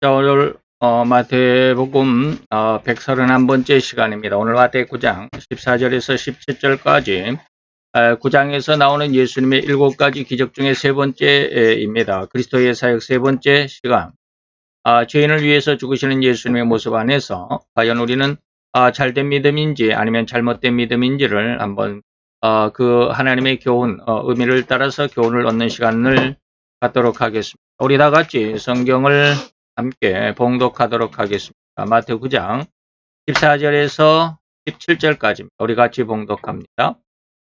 자, 오늘 마태복음 131번째 시간입니다. 오늘 마태 9장 14절에서 17절까지 9장에서 나오는 예수님의 7가지 기적 중에 세 번째입니다. 그리스도의 사역 세 번째 시간. 죄인을 위해서 죽으시는 예수님의 모습 안에서 과연 우리는 잘된 믿음인지 아니면 잘못된 믿음인지를 한번 그 하나님의 교훈, 의미를 따라서 교훈을 얻는 시간을 갖도록 하겠습니다. 우리 다 같이 성경을 함께 봉독하도록 하겠습니다. 마태 9장 14절에서 17절까지 우리 같이 봉독합니다.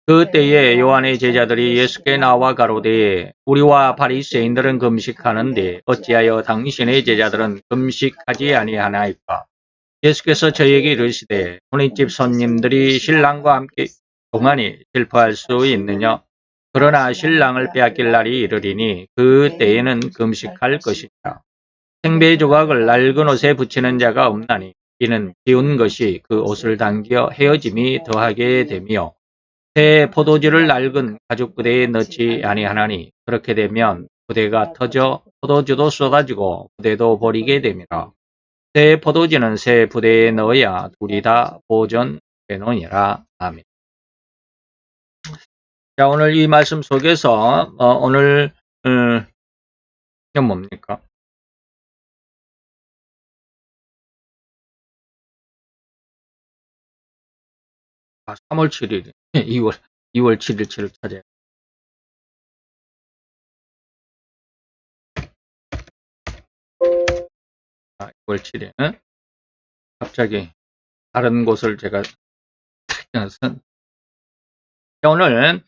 그때에 요한의 제자들이 예수께 나와 가로되 우리와 바리새인들은 금식하는데 어찌하여 당신의 제자들은 금식하지 아니하나이까? 예수께서 저희에게 이르시되 혼인집 손님들이 신랑과 함께 동안히 슬퍼할 수 있느냐? 그러나 신랑을 빼앗길 날이 이르리니 그때에는 금식할 것이니라. 생배 조각을 낡은 옷에 붙이는 자가 없나니 이는 비운 것이 그 옷을 당겨 헤어짐이 더하게 되며 새 포도주를 낡은 가죽 부대에 넣지 아니하나니 그렇게 되면 부대가 터져 포도주도 쏟아지고 부대도 버리게 됩니다. 새 포도주는 새 부대에 넣어야 둘이 다 보존되느니라. 아멘. 자, 오늘 이 말씀 속에서 오늘 이건 뭡니까? 3월 7일, 2월 7일치를 찾아요. 2월 7일. 갑자기 다른 곳을 제가 오늘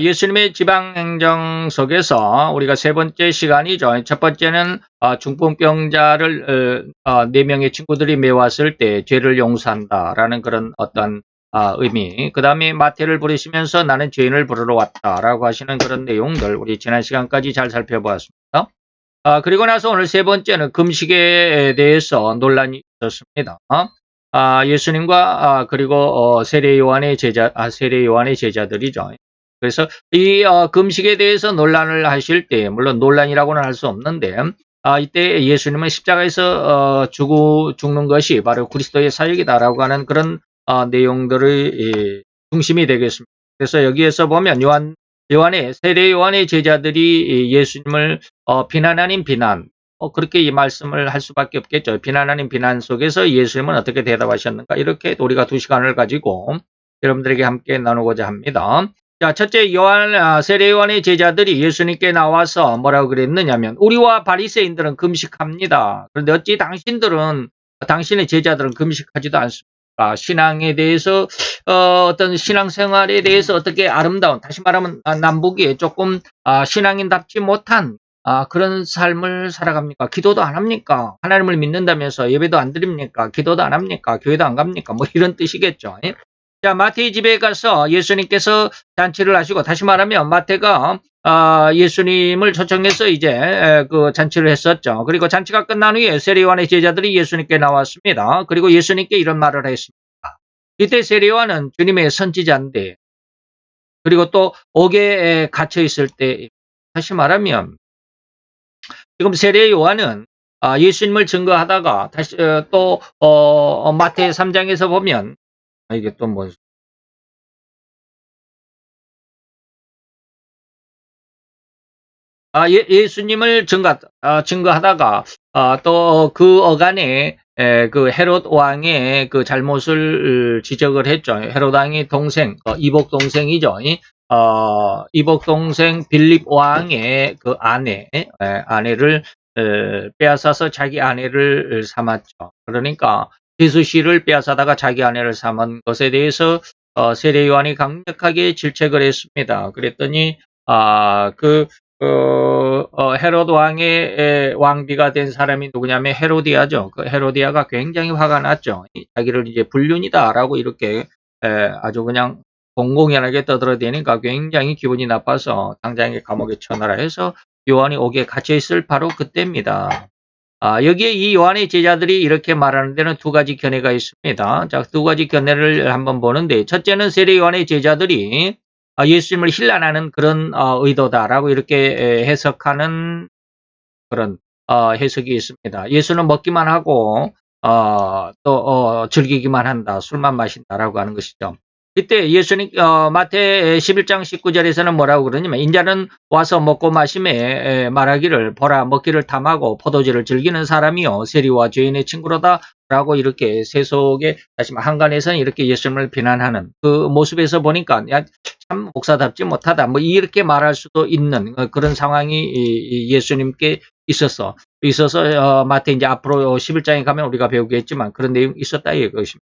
예수님의 지방행정 속에서 우리가 세 번째 시간이죠. 첫 번째는 중풍병자를 4명의 친구들이 메왔을 때 죄를 용서한다라는 그런 어떤 의미. 그 다음에 마태를 부르시면서 나는 죄인을 부르러 왔다라고 하시는 그런 내용들 우리 지난 시간까지 잘 살펴보았습니다. 그리고 나서 오늘 세 번째는 금식에 대해서 논란이 있었습니다. 예수님과 그리고 세례 요한의 제자들이죠. 그래서 이 금식에 대해서 논란을 하실 때 물론 논란이라고는 할 수 없는데 이때 예수님은 십자가에서 죽는 것이 바로 그리스도의 사역이다라고 하는 그런 내용들의 중심이 되겠습니다. 그래서 여기에서 보면 세례 요한의 제자들이 예수님을 비난 아닌 비난, 그렇게 이 말씀을 할 수밖에 없겠죠. 비난 아닌 비난 속에서 예수님은 어떻게 대답하셨는가? 이렇게 우리가 2시간을 가지고 여러분들에게 함께 나누고자 합니다. 자, 첫째 세례 요한의 제자들이 예수님께 나와서 뭐라고 그랬느냐면 우리와 바리새인들은 금식합니다. 그런데 어찌 당신의 제자들은 금식하지도 않습니까? 신앙에 대해서 어떤 신앙생활에 대해서 어떻게 아름다운, 다시 말하면 남북이 조금 신앙인답지 못한 그런 삶을 살아갑니까? 기도도 안 합니까? 하나님을 믿는다면서 예배도 안 드립니까? 기도도 안 합니까? 교회도 안 갑니까? 뭐 이런 뜻이겠죠. 자, 마태의 집에 가서 예수님께서 잔치를 하시고, 다시 말하면 마태가 예수님을 초청해서 이제 그 잔치를 했었죠. 그리고 잔치가 끝난 후에 세례 요한의 제자들이 예수님께 나왔습니다. 그리고 예수님께 이런 말을 했습니다. 이때 세례 요한은 주님의 선지자인데, 그리고 또 옥에 갇혀 있을 때, 다시 말하면 지금 세례 요한은 예수님을 증거하다가 다시 또 마태 3장에서 보면 이게 또 뭐 예수님을 증거하다가 또 그 어간에 그 헤롯 왕의 그 잘못을 지적을 했죠. 헤롯 왕의 동생, 이복 동생이죠. 이복 동생 빌립 왕의 그 아내를 빼앗아서 자기 아내를 삼았죠. 그러니까 예수씨를 빼앗아다가 자기 아내를 삼은 것에 대해서 세례 요한이 강력하게 질책을 했습니다. 그랬더니 헤롯 왕의 왕비가 된 사람이 누구냐면 헤로디아죠. 그 헤로디아가 굉장히 화가 났죠. 자기를 이제 불륜이다라고 이렇게 아주 그냥 공공연하게 떠들어대니까 굉장히 기분이 나빠서 당장에 감옥에 쳐넣으라 해서 요한이 옥에 갇혀 있을 바로 그때입니다. 여기에 이 요한의 제자들이 이렇게 말하는 데는 두 가지 견해가 있습니다. 자, 두 가지 견해를 한번 보는데, 첫째는 세례 요한의 제자들이 예수님을 힐난하는 그런 의도다라고 이렇게 해석하는 그런 해석이 있습니다. 예수는 먹기만 하고 또 즐기기만 한다, 술만 마신다라고 하는 것이죠. 이때 예수님 마태 11장 19절에서는 뭐라고 그러냐면 인자는 와서 먹고 마심에 말하기를 보라 먹기를 탐하고 포도주를 즐기는 사람이요 세리와 죄인의 친구로다 라고 이렇게 세속의 다시 한간에서는 이렇게 예수님을 비난하는 그 모습에서 보니까 야, 참 목사답지 못하다 뭐 이렇게 말할 수도 있는 그런 상황이 예수님께 있어서 마태 이제 앞으로 11장에 가면 우리가 배우겠지만 그런 내용이 있었다 이것입니다.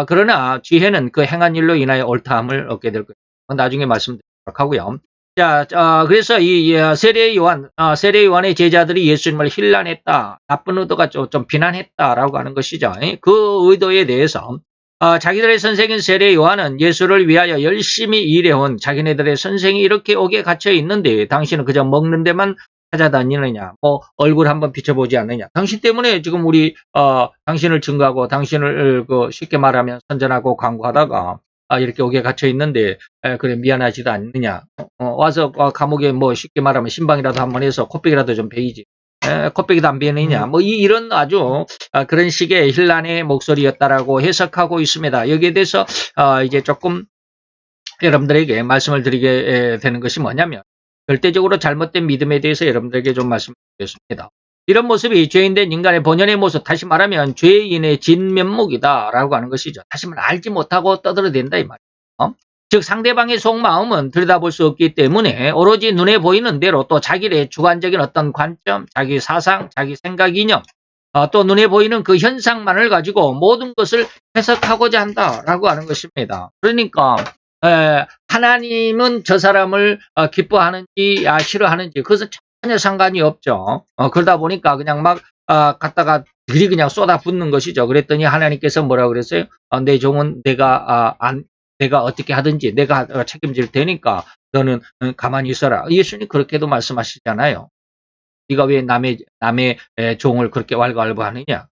그러나 지혜는 그 행한 일로 인하여 옳다함을 얻게 될 것입니다. 나중에 말씀드리도록 하고요. 자, 그래서 이 세례 요한의 제자들이 예수님을 힐난했다, 나쁜 의도가 좀 비난했다라고 하는 것이죠. 그 의도에 대해서 자기들의 선생인 세례 요한은 예수를 위하여 열심히 일해온 자기네들의 선생이 이렇게 옥에 갇혀 있는데 당신은 그저 먹는 데만 찾아다니느냐, 뭐 얼굴 한번 비춰보지 않느냐, 당신 때문에 지금 우리 당신을 증거하고 당신을 쉽게 말하면 선전하고 광고하다가 이렇게 옥에 갇혀 있는데 그래 미안하지도 않느냐, 와서 감옥에 뭐 쉽게 말하면 신방이라도 한번 해서 코빼기라도 좀 베이지, 코빼기도 안 베느냐, 뭐 이런 아주 그런 식의 힐난의 목소리였다라고 해석하고 있습니다. 여기에 대해서 이제 조금 여러분들에게 말씀을 드리게 되는 것이 뭐냐면 절대적으로 잘못된 믿음에 대해서 여러분들에게 좀 말씀드리겠습니다. 이런 모습이 죄인된 인간의 본연의 모습, 다시 말하면 죄인의 진면목이다라고 하는 것이죠. 다시 말하면 알지 못하고 떠들어댄다 이 말이에요. 즉 상대방의 속마음은 들여다볼 수 없기 때문에 오로지 눈에 보이는 대로 또 자기의 주관적인 어떤 관점, 자기 사상, 자기 생각 이념, 또 눈에 보이는 그 현상만을 가지고 모든 것을 해석하고자 한다라고 하는 것입니다. 그러니까 하나님은 저 사람을 기뻐하는지 싫어하는지 그것은 전혀 상관이 없죠. 그러다 보니까 그냥 막 갖다가 들이 그냥 쏟아붓는 것이죠. 그랬더니 하나님께서 뭐라고 그랬어요? 내 종은 내가 어떻게 하든지 내가 책임질 테니까 너는 가만히 있어라. 예수님 그렇게도 말씀하시잖아요. 네가 왜 남의 종을 그렇게 왈가왈부하느냐?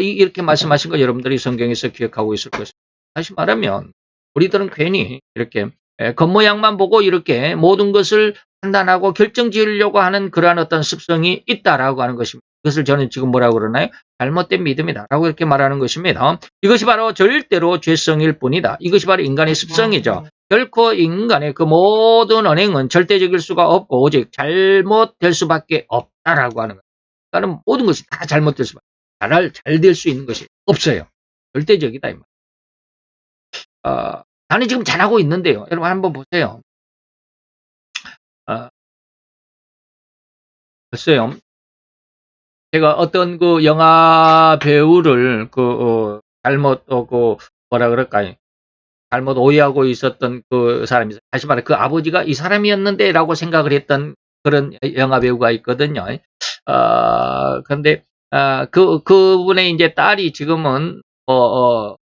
이렇게 말씀하신 거 여러분들이 성경에서 기억하고 있을 것입니다. 다시 말하면 우리들은 괜히 이렇게 겉모양만 보고 이렇게 모든 것을 판단하고 결정 지으려고 하는 그러한 어떤 습성이 있다라고 하는 것입니다. 그것을 저는 지금 뭐라고 그러나요? 잘못된 믿음이다라고 이렇게 말하는 것입니다. 이것이 바로 절대로 죄성일 뿐이다. 이것이 바로 인간의 습성이죠. 결코 인간의 그 모든 언행은 절대적일 수가 없고 오직 잘못될 수밖에 없다라고 하는 것. 그러니까 모든 것이 다 잘못될 수밖에, 잘 될 수 있는 것이 없어요. 절대적이다 이 말. 나는 지금 잘하고 있는데요. 여러분 한번 보세요. 글쎄요. 제가 어떤 그 영화 배우를 잘못 뭐라 그럴까요? 잘못 오해하고 있었던 그 사람이, 다시 말해 그 아버지가 이 사람이었는데라고 생각을 했던 그런 영화 배우가 있거든요. 그런데 그분의 이제 딸이 지금은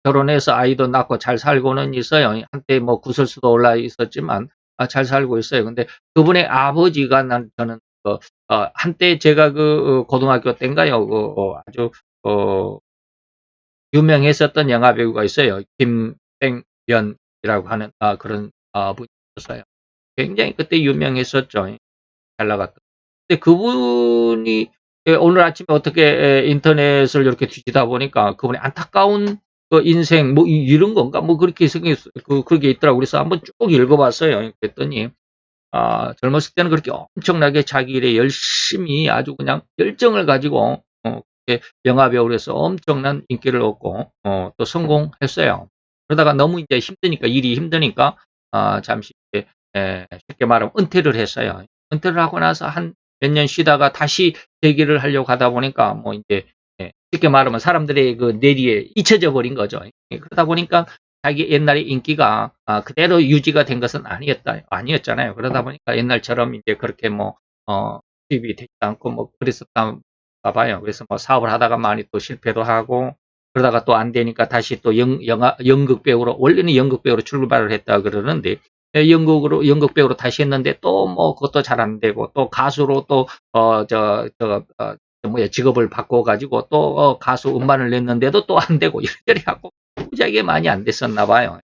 결혼해서 아이도 낳고 잘 살고는 있어요. 한때 뭐 구설수도 올라 있었지만 잘 살고 있어요. 근데 그분의 아버지가 저는 한때 제가 고등학교 때인가요? 아주 유명했었던 영화 배우가 있어요. 김땡연이라고 하는 그런 분이 있었어요. 굉장히 그때 유명했었죠. 잘 나갔던. 근데 그분이 오늘 아침에 어떻게 인터넷을 이렇게 뒤지다 보니까 그분의 안타까운 인생 뭐 이런 건가 뭐 그렇게 그렇게 있더라고요. 그래서 한번 쭉 읽어봤어요. 그랬더니 젊었을 때는 그렇게 엄청나게 자기 일에 열심히 아주 그냥 열정을 가지고 영화 배우로서 엄청난 인기를 얻고 또 성공했어요. 그러다가 너무 이제 힘드니까, 일이 힘드니까 잠시 쉽게 말하면 은퇴를 했어요. 은퇴를 하고 나서 한 몇 년 쉬다가 다시 재기를 하려고 하다 보니까 뭐 이제 쉽게 말하면 사람들의 그 뇌리에 잊혀져 버린 거죠. 그러다 보니까 자기 옛날의 인기가 그대로 유지가 된 것은 아니었잖아요. 그러다 보니까 옛날처럼 이제 그렇게 뭐 수입이 되지 않고 뭐 그랬었나 봐요. 그래서 뭐 사업을 하다가 많이 또 실패도 하고 그러다가 또 안 되니까 다시 또 연극 배우로, 원래는 연극 배우로 출발을 했다 그러는데 연극 배우로 다시 했는데 또 뭐 그것도 잘 안 되고 또 가수로 또 직업을 바꿔가지고 또 가수 음반을 냈는데도 또 안 되고 이렇게 하고 무지하게 많이 안 됐었나 봐요.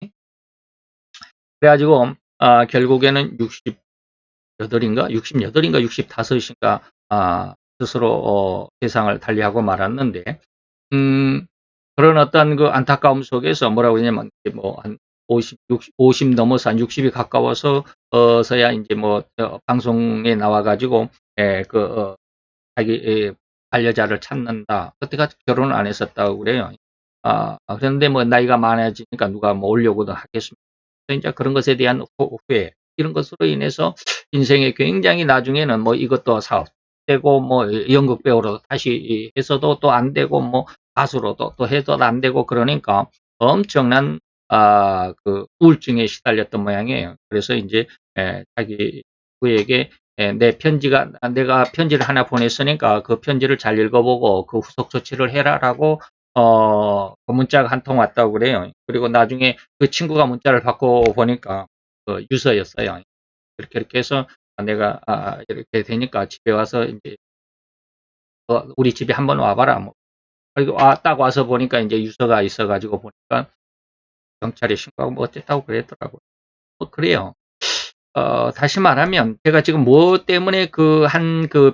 그래가지고 결국에는 68인가 65인가 스스로 세상을 달리하고 말았는데, 그런 어떤 그 안타까움 속에서 뭐라고 그러냐면, 한 50 넘어서 한 60이 가까워서, 서야 이제 방송에 나와가지고, 자기 반려자를 찾는다. 그때가 결혼을 안 했었다고 그래요. 그런데 나이가 많아지니까 누가 오려고도 하겠습니다. 이제 그런 것에 대한 후회, 이런 것으로 인해서 인생에 굉장히 나중에는 이것도 사업되고 연극 배우로 다시 해서도 또 안 되고 가수로도 또 해도 안 되고 그러니까 엄청난 그 우울증에 시달렸던 모양이에요. 그래서 이제 자기 부에게 내가 편지를 하나 보냈으니까 그 편지를 잘 읽어보고 그 후속 조치를 해라라고 그 문자가 한 통 왔다고 그래요. 그리고 나중에 그 친구가 문자를 받고 보니까 유서였어요. 이렇게 해서 내가 이렇게 되니까 집에 와서 이제 우리 집에 한번 와봐라. 그리고 딱 와서 보니까 이제 유서가 있어가지고 보니까 경찰에 신고하고 어쨌다고 그랬더라고요. 그래요. 다시 말하면 제가 지금 뭐 때문에 그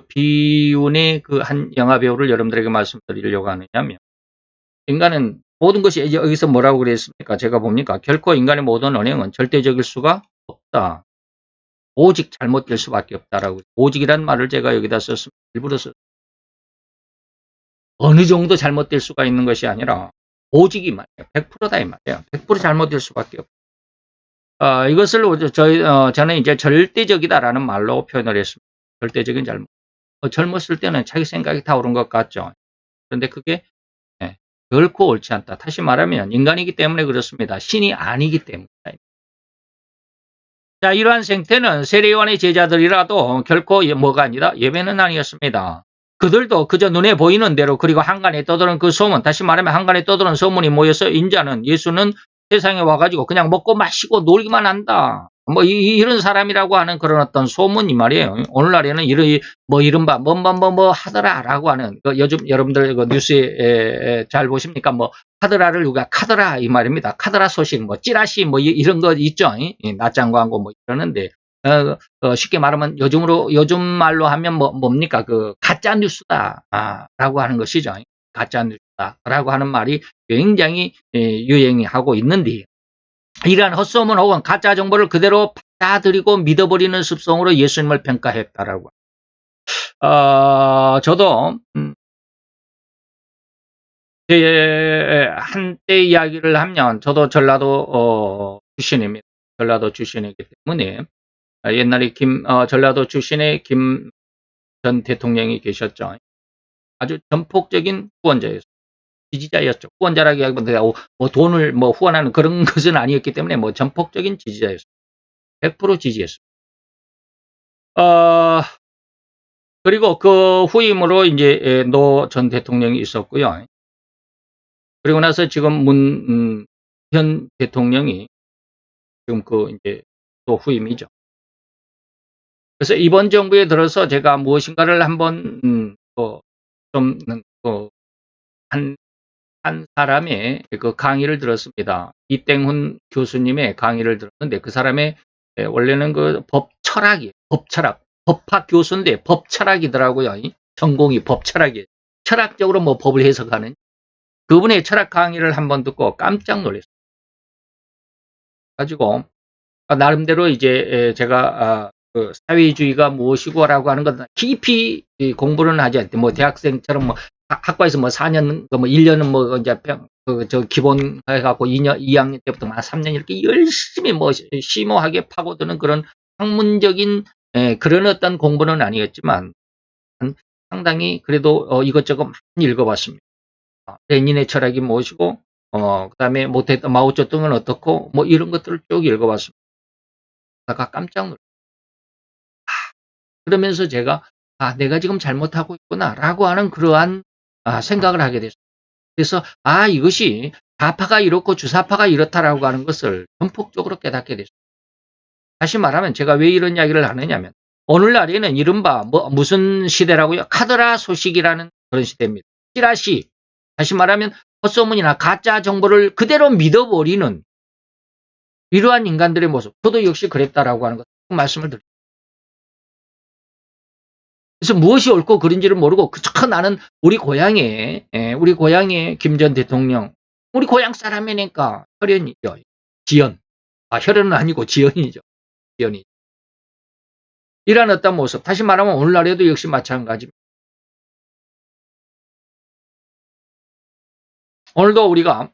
비운의 그 한 영화배우를 여러분들에게 말씀드리려고 하느냐면, 인간은 모든 것이 여기서 뭐라고 그랬습니까? 제가 봅니까? 결코 인간의 모든 언행은 절대적일 수가 없다. 오직 잘못될 수밖에 없다라고. 오직이란 말을 제가 여기다 썼습니다. 일부러 썼습니다. 어느 정도 잘못될 수가 있는 것이 아니라 오직이 말이에요. 100%다 이 말이에요. 100% 잘못될 수밖에 없다. 이것을 저는 이제 절대적이다라는 말로 표현을 했습니다. 절대적인 잘못. 젊었을 때는 자기 생각이 다 옳은 것 같죠. 그런데 그게 결코 옳지 않다. 다시 말하면 인간이기 때문에 그렇습니다. 신이 아니기 때문이다. 자, 이러한 생태는 세례요한의 제자들이라도 결코 뭐가 아니다? 예배는 아니었습니다. 그들도 그저 눈에 보이는 대로, 그리고 한간에 떠도는 그 소문, 다시 말하면 한간에 떠도는 소문이 모여서 인자는 예수는 세상에 와가지고 그냥 먹고 마시고 놀기만 한다. 이런 사람이라고 하는 그런 어떤 소문이 말이에요. 오늘날에는 이른바 하더라라고 하는, 요즘 여러분들 그 뉴스에 잘 보십니까? 하더라를 누가 카더라 이 말입니다. 카더라 소식, 찌라시 이런 거 있죠. 낮장 광고 이러는데, 쉽게 말하면 요즘 말로 하면 뭡니까? 가짜 뉴스다. 라고 하는 것이죠. 가짜 뉴스다. 라고 하는 말이 굉장히 유행하고 있는데, 이러한 헛소문 혹은 가짜 정보를 그대로 받아들이고 믿어버리는 습성으로 예수님을 평가했다라고. 저도 제 한때 이야기를 하면, 저도 전라도 출신입니다. 전라도 출신이기 때문에 옛날에 전라도 출신의 김 전 대통령이 계셨죠. 아주 전폭적인 후원자였어요. 지지자였죠. 후원자라기보다 돈을 후원하는 그런 것은 아니었기 때문에 전폭적인 지지자였어요. 100% 지지했어요. 그리고 그 후임으로 이제 노 전 대통령이 있었고요. 그리고 나서 지금 현 대통령이 지금 이제 또 후임이죠. 그래서 이번 정부에 들어서 제가 무엇인가를 한번 한 사람의 그 강의를 들었습니다. 이땡훈 교수님의 강의를 들었는데, 그 사람의 원래는 그 법철학이에요. 법학 교수인데 법철학이더라고요. 전공이 법철학이에요. 철학적으로 법을 해석하는. 그분의 철학 강의를 한번 듣고 깜짝 놀랐어요. 가지고 나름대로 이제 제가 그 사회주의가 무엇이고라고 하는 건 깊이 공부는 하지 않대. 대학생처럼 학과에서 4년, 1년은 이제 기본 해갖고 2학년 때부터 3년 이렇게 열심히 심오하게 파고드는 그런 학문적인 그런 어떤 공부는 아니었지만 상당히 그래도 이것저것 많이 읽어봤습니다. 레닌의 철학이 무엇이고, 그 다음에 마오쩌둥은 어떻고, 이런 것들을 쭉 읽어봤습니다. 다가 깜짝 놀랐어요. 그러면서 제가 내가 지금 잘못하고 있구나라고 하는 그러한 생각을 하게 됐어요. 그래서 이것이 좌파가 이렇고 주사파가 이렇다라고 하는 것을 전폭적으로 깨닫게 됐어요. 다시 말하면 제가 왜 이런 이야기를 하느냐면, 오늘날에는 이른바 무슨 시대라고요? 카더라 소식이라는 그런 시대입니다. 찌라시, 다시 말하면 헛소문이나 가짜 정보를 그대로 믿어버리는 이러한 인간들의 모습. 저도 역시 그랬다라고 하는 것 말씀을 드립니다. 그래서 무엇이 옳고 그른지를 모르고 그저 나는 우리 고향에 김 전 대통령, 우리 고향 사람이니까 혈연이죠. 지연. 혈연은 아니고 지연이죠. 지연이. 이런 어떤 모습. 다시 말하면 오늘날에도 역시 마찬가지입니다. 오늘도 우리가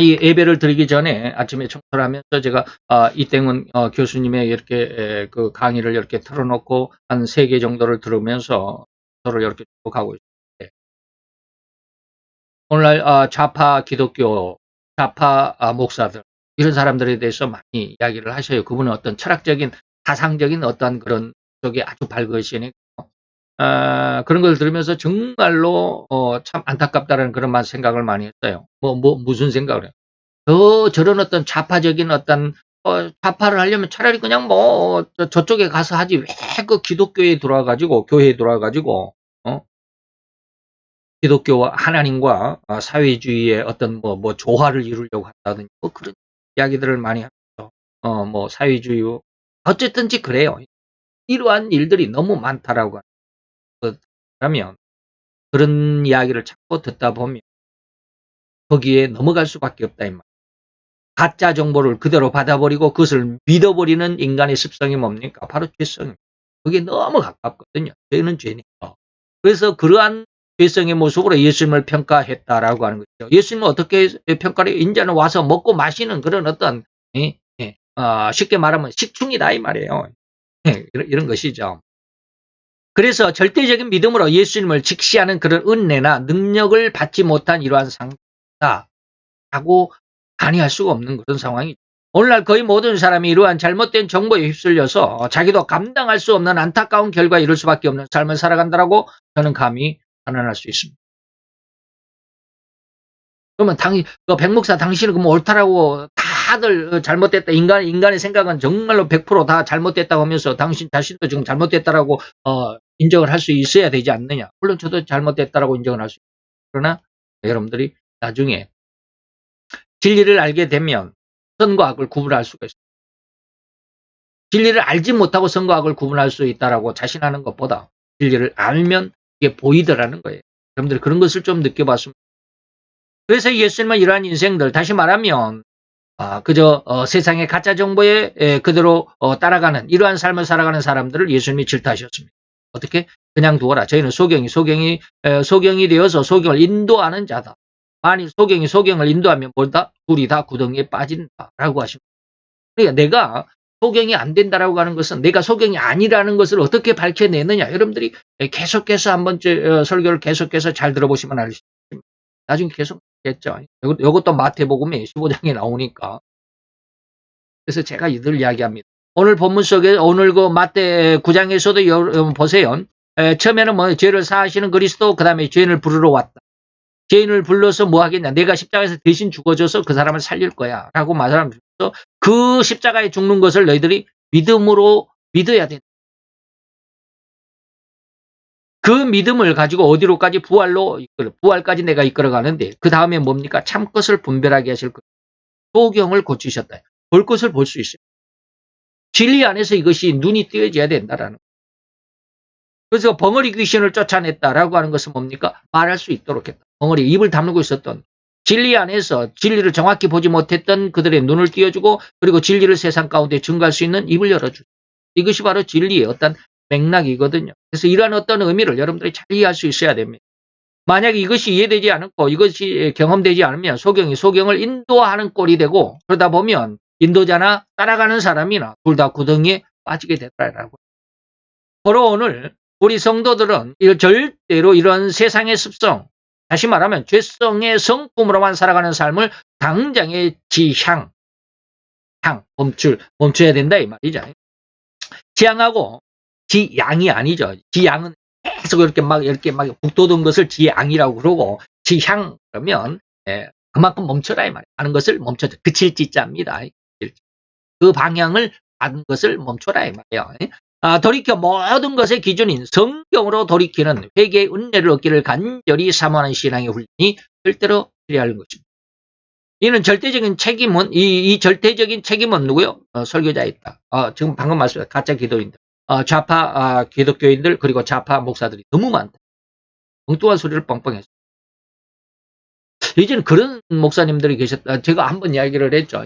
이 예배를 드리기 전에 아침에 청소를 하면서 제가 이땡은 교수님의 이렇게 그 강의를 이렇게 틀어놓고 한 3개 정도를 들으면서 저를 이렇게 쭉 가고 있습니다. 오늘날 좌파 기독교, 좌파 목사들 이런 사람들에 대해서 많이 이야기를 하셔요. 그분은 어떤 철학적인 사상적인 어떤 그런 쪽이 아주 밝으시니까 그런 걸 들으면서 정말로 참 안타깝다는 그런 생각을 많이 했어요. 무슨 생각을 해요? 저런 어떤 좌파적인 어떤 좌파를 하려면 차라리 그냥 저쪽에 가서 하지 왜 그 기독교에 들어와가지고 교회에 들어와가지고 기독교와 하나님과 사회주의의 어떤 조화를 이루려고 한다든지 그런 이야기들을 많이 하죠. 사회주의 어쨌든지 그래요. 이러한 일들이 너무 많다라고 하면 그런 이야기를 자꾸 듣다 보면 거기에 넘어갈 수밖에 없다 이 말. 가짜 정보를 그대로 받아버리고 그것을 믿어버리는 인간의 습성이 뭡니까? 바로 죄성입니다. 그게 너무 가깝거든요. 죄는 죄니까. 그래서 그러한 죄성의 모습으로 예수님을 평가했다라고 하는 거죠. 예수님은 어떻게 평가를? 인자는 와서 먹고 마시는 그런 어떤 쉽게 말하면 식충이다 이 말이에요. 이런 것이죠. 그래서 절대적인 믿음으로 예수님을 직시하는 그런 은혜나 능력을 받지 못한 이러한 상태다라고 아니할 수가 없는 그런 상황이죠. 오늘날 거의 모든 사람이 이러한 잘못된 정보에 휩쓸려서 자기도 감당할 수 없는 안타까운 결과에 이를 수밖에 없는 삶을 살아간다라고 저는 감히 단언할 수 있습니다. 그러면 백 목사 당신은 그럼 옳다라고 다들 잘못됐다. 인간의 생각은 정말로 100% 잘못됐다고 하면서 당신 자신도 지금 잘못됐다라고 인정을 할 수 있어야 되지 않느냐. 물론 저도 잘못됐다라고 인정을 할 수 있어요. 그러나 여러분들이 나중에 진리를 알게 되면 선과 악을 구분할 수가 있어요. 진리를 알지 못하고 선과 악을 구분할 수 있다라고 자신하는 것보다 진리를 알면 이게 보이더라는 거예요. 여러분들 그런 것을 좀 느껴봤습니다. 그래서 예수님은 이러한 인생들, 다시 말하면 그저 세상의 가짜 정보에 그대로 따라가는 이러한 삶을 살아가는 사람들을 예수님이 질타하셨습니다. 어떻게? 그냥 두어라. 저희는 소경이 되어서 소경을 인도하는 자다. 만일 소경을 인도하면 뭘다? 둘이 다 구덩이에 빠진다라고 하십니다. 그러니까 내가 소경이 안 된다라고 하는 것은 내가 소경이 아니라는 것을 어떻게 밝혀내느냐. 여러분들이 계속해서 한번 설교를 계속해서 잘 들어보시면 알 수 있습니다. 나중에 계속 겠죠. 이것도 마태복음에 15장에 나오니까. 그래서 제가 늘 이야기합니다. 오늘 본문 속에 오늘 그 마태 9장에서도 보세요. 처음에는 죄를 사하시는 그리스도, 그 다음에 죄인을 부르러 왔다. 죄인을 불러서 뭐 하겠냐. 내가 십자가에서 대신 죽어줘서 그 사람을 살릴 거야. 라고 말하면서 그 십자가에 죽는 것을 너희들이 믿음으로 믿어야 된다. 그 믿음을 가지고 어디로까지 부활까지 내가 이끌어가는데 그 다음에 뭡니까? 참 것을 분별하게 하실 것. 소경을 고치셨다. 볼 것을 볼 수 있어요. 진리 안에서 이것이 눈이 띄어져야 된다라는. 그래서 벙어리 귀신을 쫓아냈다라고 하는 것은 뭡니까? 말할 수 있도록 했다. 벙어리 입을 다물고 있었던 진리 안에서 진리를 정확히 보지 못했던 그들의 눈을 띄워주고 그리고 진리를 세상 가운데 증거할 수 있는 입을 열어주고 이것이 바로 진리의 어떤 맥락이거든요. 그래서 이러한 어떤 의미를 여러분들이 잘 이해할 수 있어야 됩니다. 만약에 이것이 이해되지 않고 이것이 경험되지 않으면 소경을 인도하는 꼴이 되고 그러다 보면 인도자나 따라가는 사람이나 둘 다 구덩이에 빠지게 됐다라고. 바로 오늘 우리 성도들은 절대로 이런 세상의 습성, 다시 말하면 죄성의 성품으로만 살아가는 삶을 당장의 멈춰야 된다 이 말이죠. 지향하고 지양이 아니죠. 지양은 계속 이렇게 막 북돋은 것을 지양이라고 그러고 지향 그러면 그만큼 멈춰라 이 말이에요. 하는 것을 멈춰줘. 그칠 지자입니다. 그 방향을 받은 것을 멈춰라 이 말이에요. 돌이켜 모든 것의 기준인 성경으로 돌이키는 회개의 은혜를 얻기를 간절히 사모하는 신앙의 훈련이 절대로 필요한 것입니다. 이는 절대적인 책임은 이 절대적인 책임은 누구요? 설교자에 있다. 지금 방금 말씀하신 가짜 기도인들. 좌파 기독교인들 그리고 좌파 목사들이 너무 많다. 엉뚱한 소리를 뻥뻥 했어요. 이제는 그런 목사님들이 계셨다. 제가 한번 이야기를 했죠.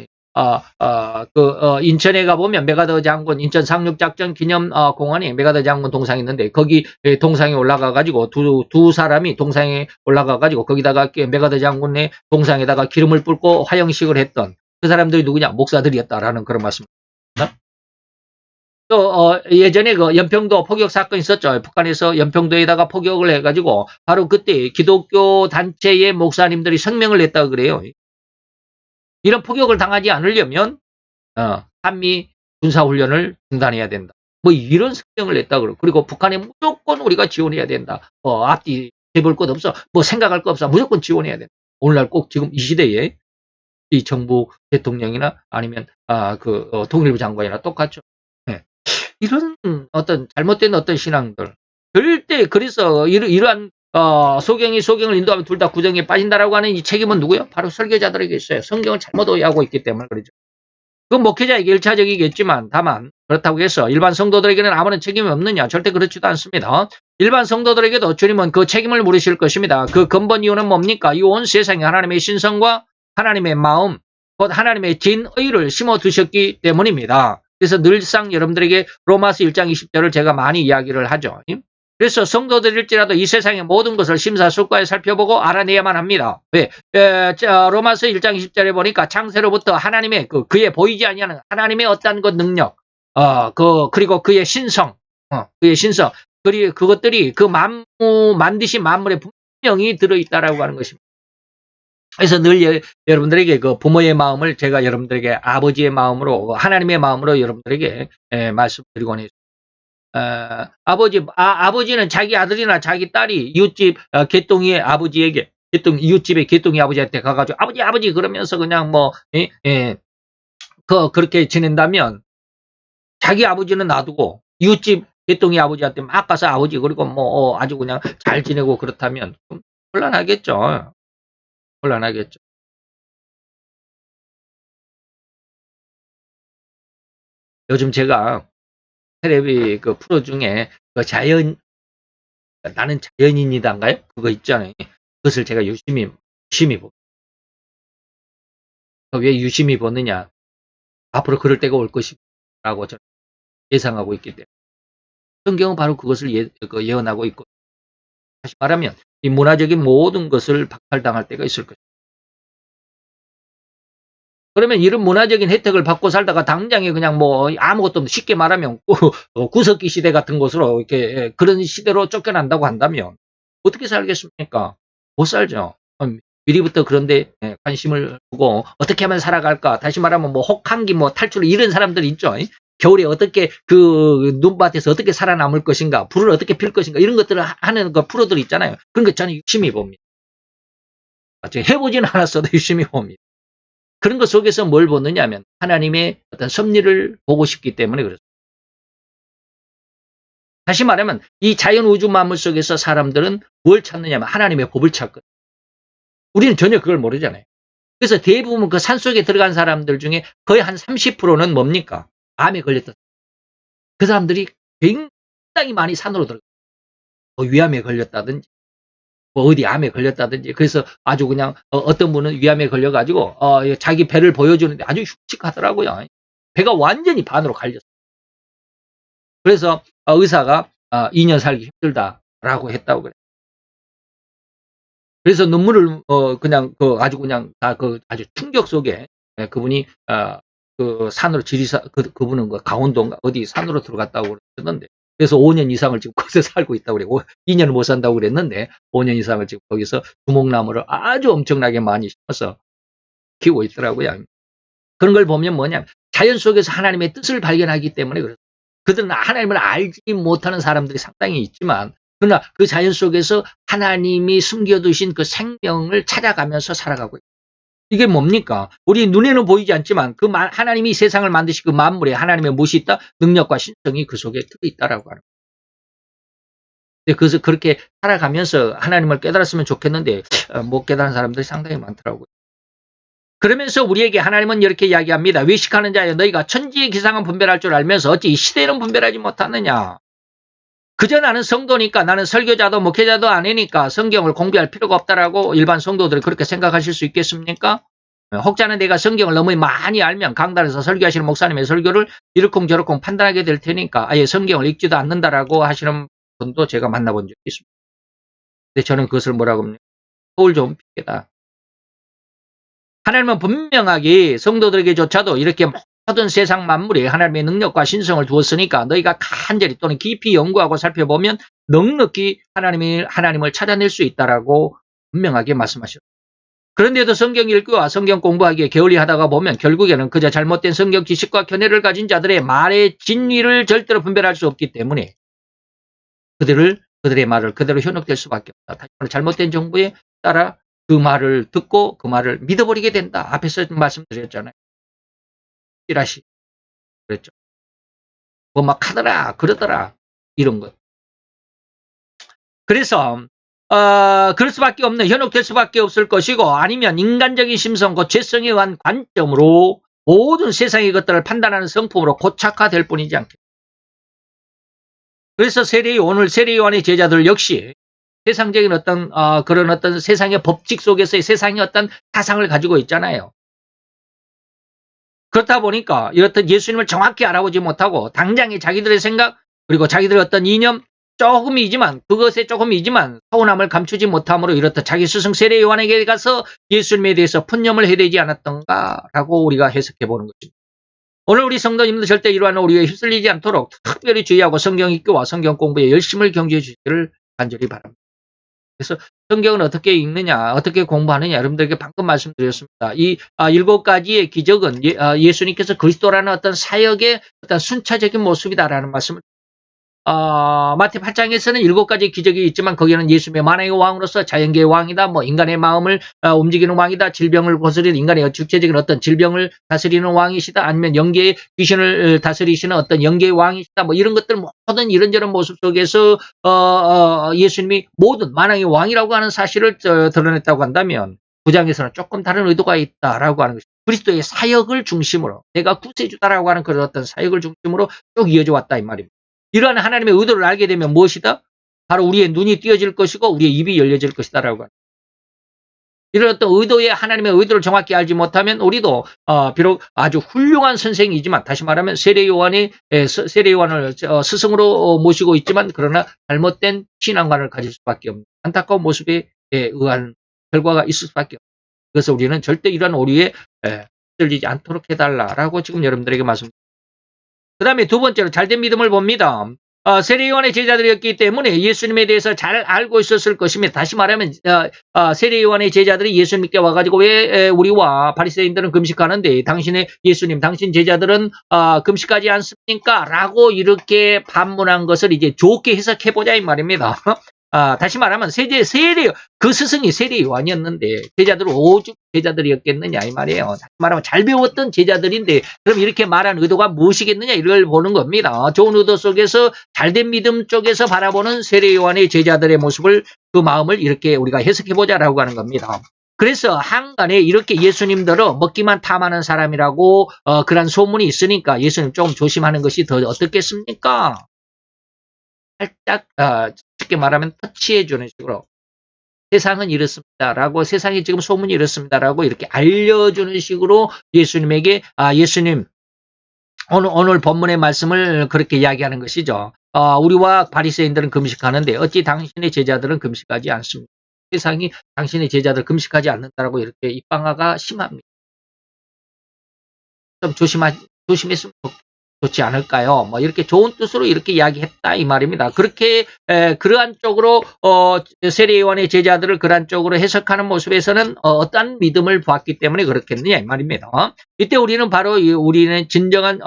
인천에 가보면 메가더 장군, 인천 상륙작전 기념 공원에 메가더 장군 동상이 있는데, 거기 동상에 올라가가지고, 두 사람이 동상에 올라가가지고, 거기다가 메가더 장군의 동상에다가 기름을 붓고 화형식을 했던 그 사람들이 누구냐? 목사들이었다라는 그런 말씀입니다. 또 예전에 그 연평도 포격 사건이 있었죠. 북한에서 연평도에다가 포격을 해가지고 바로 그때 기독교 단체의 목사님들이 성명을 냈다고 그래요. 이런 포격을 당하지 않으려면 한미 군사훈련을 중단해야 된다. 뭐 이런 성명을 냈다고 그러고, 그리고 북한에 무조건 우리가 지원해야 된다. 앞뒤 해볼 것 없어. 뭐 생각할 것 없어. 무조건 지원해야 된다. 오늘날 꼭 지금 이 시대에 이 정부 대통령이나 아니면 통일부 장관이나 똑같죠. 네. 이런 어떤 잘못된 어떤 신앙들, 절대. 그래서 이러한 소경을 인도하면 둘 다 구덩이에 빠진다라고 하는 이 책임은 누구요? 바로 설교자들에게 있어요. 성경을 잘못 오해하고 있기 때문에 그러죠. 그건 목회자에게 일차적이겠지만, 다만 그렇다고 해서 일반 성도들에게는 아무런 책임이 없느냐? 절대 그렇지도 않습니다. 일반 성도들에게도 주님은 그 책임을 물으실 것입니다. 그 근본 이유는 뭡니까? 이 온 세상에 하나님의 신성과 하나님의 마음, 곧 하나님의 진의를 심어 두셨기 때문입니다. 그래서 늘상 여러분들에게 로마서 1장 20절을 제가 많이 이야기를 하죠. 그래서 성도들일지라도 이 세상의 모든 것을 심사숙고해 살펴보고 알아내야만 합니다. 왜? 로마서 1장 20절에 보니까 창세로부터 하나님의 그의 보이지 아니하는 하나님의 어떠한 그 능력, 그리고 그의 신성, 그의 신성, 그리고 그것들이 그 만드신 만물에 분명히 들어있다라고 하는 것입니다. 그래서 늘 여러분들에게 그 부모의 마음을 제가 여러분들에게 아버지의 마음으로, 하나님의 마음으로 여러분들에게 말씀드리곤 했습니다. 아버지는 자기 아들이나 자기 딸이 이웃집 개똥이의 아버지에게, 이웃집의 개똥이 아버지한테 가가지고 아버지 그러면서 그냥 그렇게 지낸다면, 자기 아버지는 놔두고 이웃집 개똥이 아버지한테 막 가서 아버지 그리고 아주 그냥 잘 지내고 그렇다면 좀 곤란하겠죠. 곤란하겠죠. 요즘 제가 텔레비 그 프로 중에 나는 자연인이다인가요? 그거 있잖아요. 그것을 제가 유심히 봅니다. 왜 유심히 보느냐? 앞으로 그럴 때가 올 것이라고 저는 예상하고 있기 때문에. 성경은 바로 그것을 예언하고 있고, 다시 말하면 이 문화적인 모든 것을 박탈당할 때가 있을 것입니다. 그러면 이런 문화적인 혜택을 받고 살다가 당장에 그냥 아무것도 없는, 쉽게 말하면 구석기 시대 같은 것으로 이렇게 그런 시대로 쫓겨난다고 한다면 어떻게 살겠습니까? 못 살죠. 미리부터 그런데 관심을 두고 어떻게 하면 살아갈까? 다시 말하면 혹한기 탈출 이런 사람들 있죠. 겨울에 어떻게 그 눈밭에서 어떻게 살아남을 것인가? 불을 어떻게 필 것인가? 이런 것들을 하는 그 프로들 있잖아요. 그런 거 저는 유심히 봅니다. 해보지는 않았어도 유심히 봅니다. 그런 것 속에서 뭘 보느냐 하면 하나님의 어떤 섭리를 보고 싶기 때문에 그렇습니다. 다시 말하면 이 자연 우주 만물 속에서 사람들은 뭘 찾느냐 하면 하나님의 법을 찾거든요. 우리는 전혀 그걸 모르잖아요. 그래서 대부분 그 산속에 들어간 사람들 중에 거의 한 30%는 뭡니까? 암에 걸렸다. 그 사람들이 굉장히 많이 산으로 들어가요. 위암에 걸렸다든지 어디 암에 걸렸다든지. 그래서 아주 그냥 어떤 분은 위암에 걸려가지고 자기 배를 보여주는데 아주 흉측하더라고요. 배가 완전히 반으로 갈렸어요. 그래서 의사가 2년 살기 힘들다라고 했다고 그래요. 그래서 눈물을 그냥 아주 그냥 아주 충격 속에 그분이 그 산으로 그분은 강원도인가 어디 산으로 들어갔다고 그랬는데, 그래서 5년 이상을 지금 거기서 살고 있다고 그래요. 2년을 못 산다고 그랬는데 5년 이상을 지금 거기서 두목나무를 아주 엄청나게 많이 심어서 키우고 있더라고요. 그런 걸 보면 뭐냐면 자연 속에서 하나님의 뜻을 발견하기 때문에 그래요. 그들은 하나님을 알지 못하는 사람들이 상당히 있지만, 그러나 그 자연 속에서 하나님이 숨겨두신 그 생명을 찾아가면서 살아가고 있어요. 이게 뭡니까? 우리 눈에는 보이지 않지만 하나님이 세상을 만드신 그 만물에 하나님의 무엇이 있다? 능력과 신성이 그 속에 들어있다라고 하는 거예요. 그래서 그렇게 살아가면서 하나님을 깨달았으면 좋겠는데 못 깨달은 사람들이 상당히 많더라고요. 그러면서 우리에게 하나님은 이렇게 이야기합니다. 외식하는 자여 너희가 천지의 기상은 분별할 줄 알면서 어찌 이 시대는 분별하지 못하느냐. 그저 나는 성도니까 나는 설교자도 목회자도 아니니까 성경을 공부할 필요가 없다라고 일반 성도들이 그렇게 생각하실 수 있겠습니까? 혹자는 내가 성경을 너무 많이 알면 강단에서 설교하시는 목사님의 설교를 이러쿵저러쿵 판단하게 될 테니까 아예 성경을 읽지도 않는다라고 하시는 분도 제가 만나본 적이 있습니다. 근데 저는 그것을 뭐라고 합니까? 서울 좋은 핑계다. 하나님은 분명하게 성도들에게조차도 이렇게 모든 세상 만물에 하나님의 능력과 신성을 두었으니까 너희가 간절히 또는 깊이 연구하고 살펴보면 넉넉히 하나님을 찾아낼 수 있다라고 분명하게 말씀하셨습니다. 그런데도 성경 읽기와 성경 공부하기에 게을리하다가 보면 결국에는 그저 잘못된 성경 지식과 견해를 가진 자들의 말의 진리를 절대로 분별할 수 없기 때문에 그들의 말을 그대로 현혹될 수밖에 없다. 다시 말해 잘못된 정보에 따라 그 말을 듣고 그 말을 믿어버리게 된다. 앞에서 말씀드렸잖아요. 찌라시 그랬죠. 뭐 막 하더라 그러더라 이런 것. 그래서 그럴 수밖에 없는 현혹될 수밖에 없을 것이고 아니면 인간적인 심성 그 죄성에 의한 관점으로 모든 세상의 것들을 판단하는 성품으로 고착화될 뿐이지 않겠다. 그래서 오늘 세례 요한의 제자들 역시 세상적인 그런 어떤 세상의 법칙 속에서의 세상의 어떤 사상을 가지고 있잖아요. 그렇다 보니까 이렇듯 예수님을 정확히 알아보지 못하고 당장의 자기들의 생각 그리고 자기들의 어떤 이념 그것에 조금이지만 서운함을 감추지 못함으로 이렇듯 자기 스승 세례 요한에게 가서 예수님에 대해서 푼념을 해야 되지 않았던가라고 우리가 해석해 보는 것입니다. 오늘 우리 성도님도 절대 이러한 오류에 휩쓸리지 않도록 특별히 주의하고 성경 읽기와 성경 공부에 열심을 경주해 주시기를 간절히 바랍니다. 그래서 성경은 어떻게 읽느냐, 어떻게 공부하느냐 여러분들에게 방금 말씀드렸습니다. 이 7가지의 기적은 예수님께서 그리스도라는 어떤 사역의 어떤 순차적인 모습이다라는 말씀을 마태 8장에서는 7가지 기적이 있지만 거기는 예수님의 만왕의 왕으로서 자연계의 왕이다. 뭐 인간의 마음을 움직이는 왕이다. 질병을 거스리는 인간의 주체적인 어떤 질병을 다스리는 왕이시다. 아니면 영계의 귀신을 다스리시는 어떤 영계의 왕이시다. 뭐 이런 것들 모든 이런저런 모습 속에서 예수님이 모든 만왕의 왕이라고 하는 사실을 드러냈다고 한다면 9장에서는 조금 다른 의도가 있다라고 하는 것입니다. 그리스도의 사역을 중심으로 내가 구세주다라고 하는 그런 어떤 사역을 중심으로 쭉 이어져 왔다 이 말입니다. 이러한 하나님의 의도를 알게 되면 무엇이다? 바로 우리의 눈이 띄어질 것이고 우리의 입이 열려질 것이다라고 합니다. 이런 어떤 하나님의 의도를 정확히 알지 못하면 우리도 비록 아주 훌륭한 선생이지만 다시 말하면 세례 요한을 스승으로 모시고 있지만 그러나 잘못된 신앙관을 가질 수밖에 없는 안타까운 모습에 의한 결과가 있을 수밖에 없습니다. 그래서 우리는 절대 이러한 오류에 휩쓸리지 않도록 해달라라고 지금 여러분들에게 말씀드립니다. 그 다음에 두 번째로 잘된 믿음을 봅니다. 세례 요한의 제자들이었기 때문에 예수님에 대해서 잘 알고 있었을 것입니다. 다시 말하면 세례 요한의 제자들이 예수님께 와가지고 왜 우리와 바리새인들은 금식하는데 당신 제자들은 금식하지 않습니까? 라고 이렇게 반문한 것을 이제 좋게 해석해보자 이 말입니다. 다시 말하면 그 스승이 세례 요한이었는데 제자들은 오죽 제자들이었겠느냐 이 말이에요. 다시 말하면 잘 배웠던 제자들인데 그럼 이렇게 말한 의도가 무엇이겠느냐 이걸 보는 겁니다. 좋은 의도 속에서 잘된 믿음 쪽에서 바라보는 세례 요한의 제자들의 모습을 그 마음을 이렇게 우리가 해석해보자라고 하는 겁니다. 그래서 한간에 이렇게 예수님들은 먹기만 탐하는 사람이라고 그런 소문이 있으니까 예수님 조금 조심하는 것이 더 어떻겠습니까? 살짝 쉽게 말하면 터치해주는 식으로 세상은 이렇습니다라고 세상이 지금 소문이 이렇습니다라고 이렇게 알려주는 식으로 예수님에게 예수님 오늘 본문의 말씀을 그렇게 이야기하는 것이죠. 우리와 바리새인들은 금식하는데 어찌 당신의 제자들은 금식하지 않습니까? 세상이 당신의 제자들 금식하지 않는다라고 이렇게 입방아가 심합니다. 좀 조심했으면 좋지 않을까요? 뭐 이렇게 좋은 뜻으로 이렇게 이야기했다 이 말입니다. 그렇게 그러한 쪽으로 세례 요한의 제자들을 그러한 쪽으로 해석하는 모습에서는 어떠한 믿음을 보았기 때문에 그렇겠느냐 이 말입니다. 이때 우리는 진정한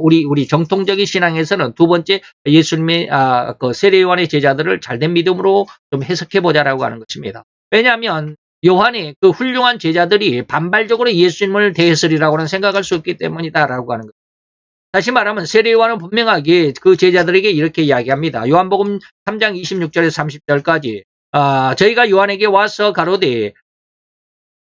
우리 정통적인 신앙에서는 두 번째 예수님의 그 세례 요한의 제자들을 잘된 믿음으로 좀 해석해 보자라고 하는 것입니다. 왜냐하면 요한의 그 훌륭한 제자들이 반발적으로 예수님을 대했으리라고는 생각할 수 없기 때문이다라고 하는 것. 다시 말하면 세례 요한은 분명하게 그 제자들에게 이렇게 이야기합니다. 요한복음 3장 26절에서 30절까지 저희가 요한에게 와서 가로되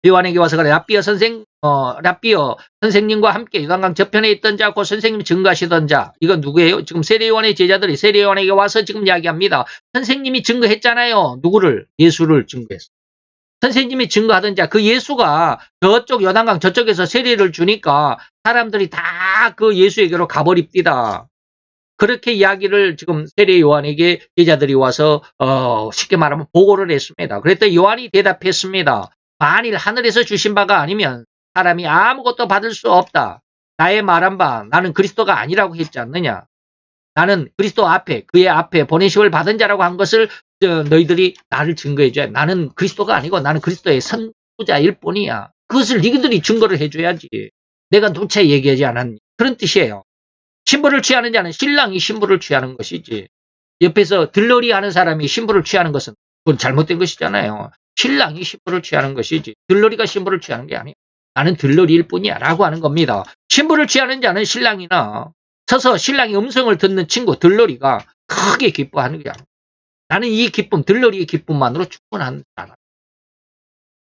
요한에게 와서 그래, 랍비어 선생님과 함께 요단강 저편에 있던 자, 그 선생님이 증거하시던 자, 이건 누구예요? 지금 세례 요한의 제자들이 세례 요한에게 와서 지금 이야기합니다. 선생님이 증거했잖아요. 누구를? 예수를 증거했어. 선생님이 증거하던 자, 그 예수가 저쪽 요단강 저쪽에서 세례를 주니까 사람들이 다 그 예수에게로 가버립니다. 그렇게 이야기를 지금 세례 요한에게 제자들이 와서 쉽게 말하면 보고를 했습니다. 그랬더니 요한이 대답했습니다. 만일 하늘에서 주신 바가 아니면 사람이 아무것도 받을 수 없다. 나의 말한 바 나는 그리스도가 아니라고 했지 않느냐. 나는 그리스도 앞에, 그의 앞에 보내심을 받은 자라고 한 것을 너희들이 나를 증거해줘야. 나는 그리스도가 아니고 나는 그리스도의 선구자일 뿐이야. 그것을 너희들이 증거를 해줘야지. 내가 누차 얘기하지 않았니? 그런 뜻이에요. 신부를 취하는 자는 신랑이 신부를 취하는 것이지. 옆에서 들러리 하는 사람이 신부를 취하는 것은 그건 잘못된 것이잖아요. 신랑이 신부를 취하는 것이지. 들러리가 신부를 취하는 게 아니야. 나는 들러리일 뿐이야 라고 하는 겁니다. 신부를 취하는 자는 신랑이나 서서 신랑의 음성을 듣는 친구 들러리가 크게 기뻐하는 거야. 나는 이 기쁨, 들러리의 기쁨만으로 충분한 사람.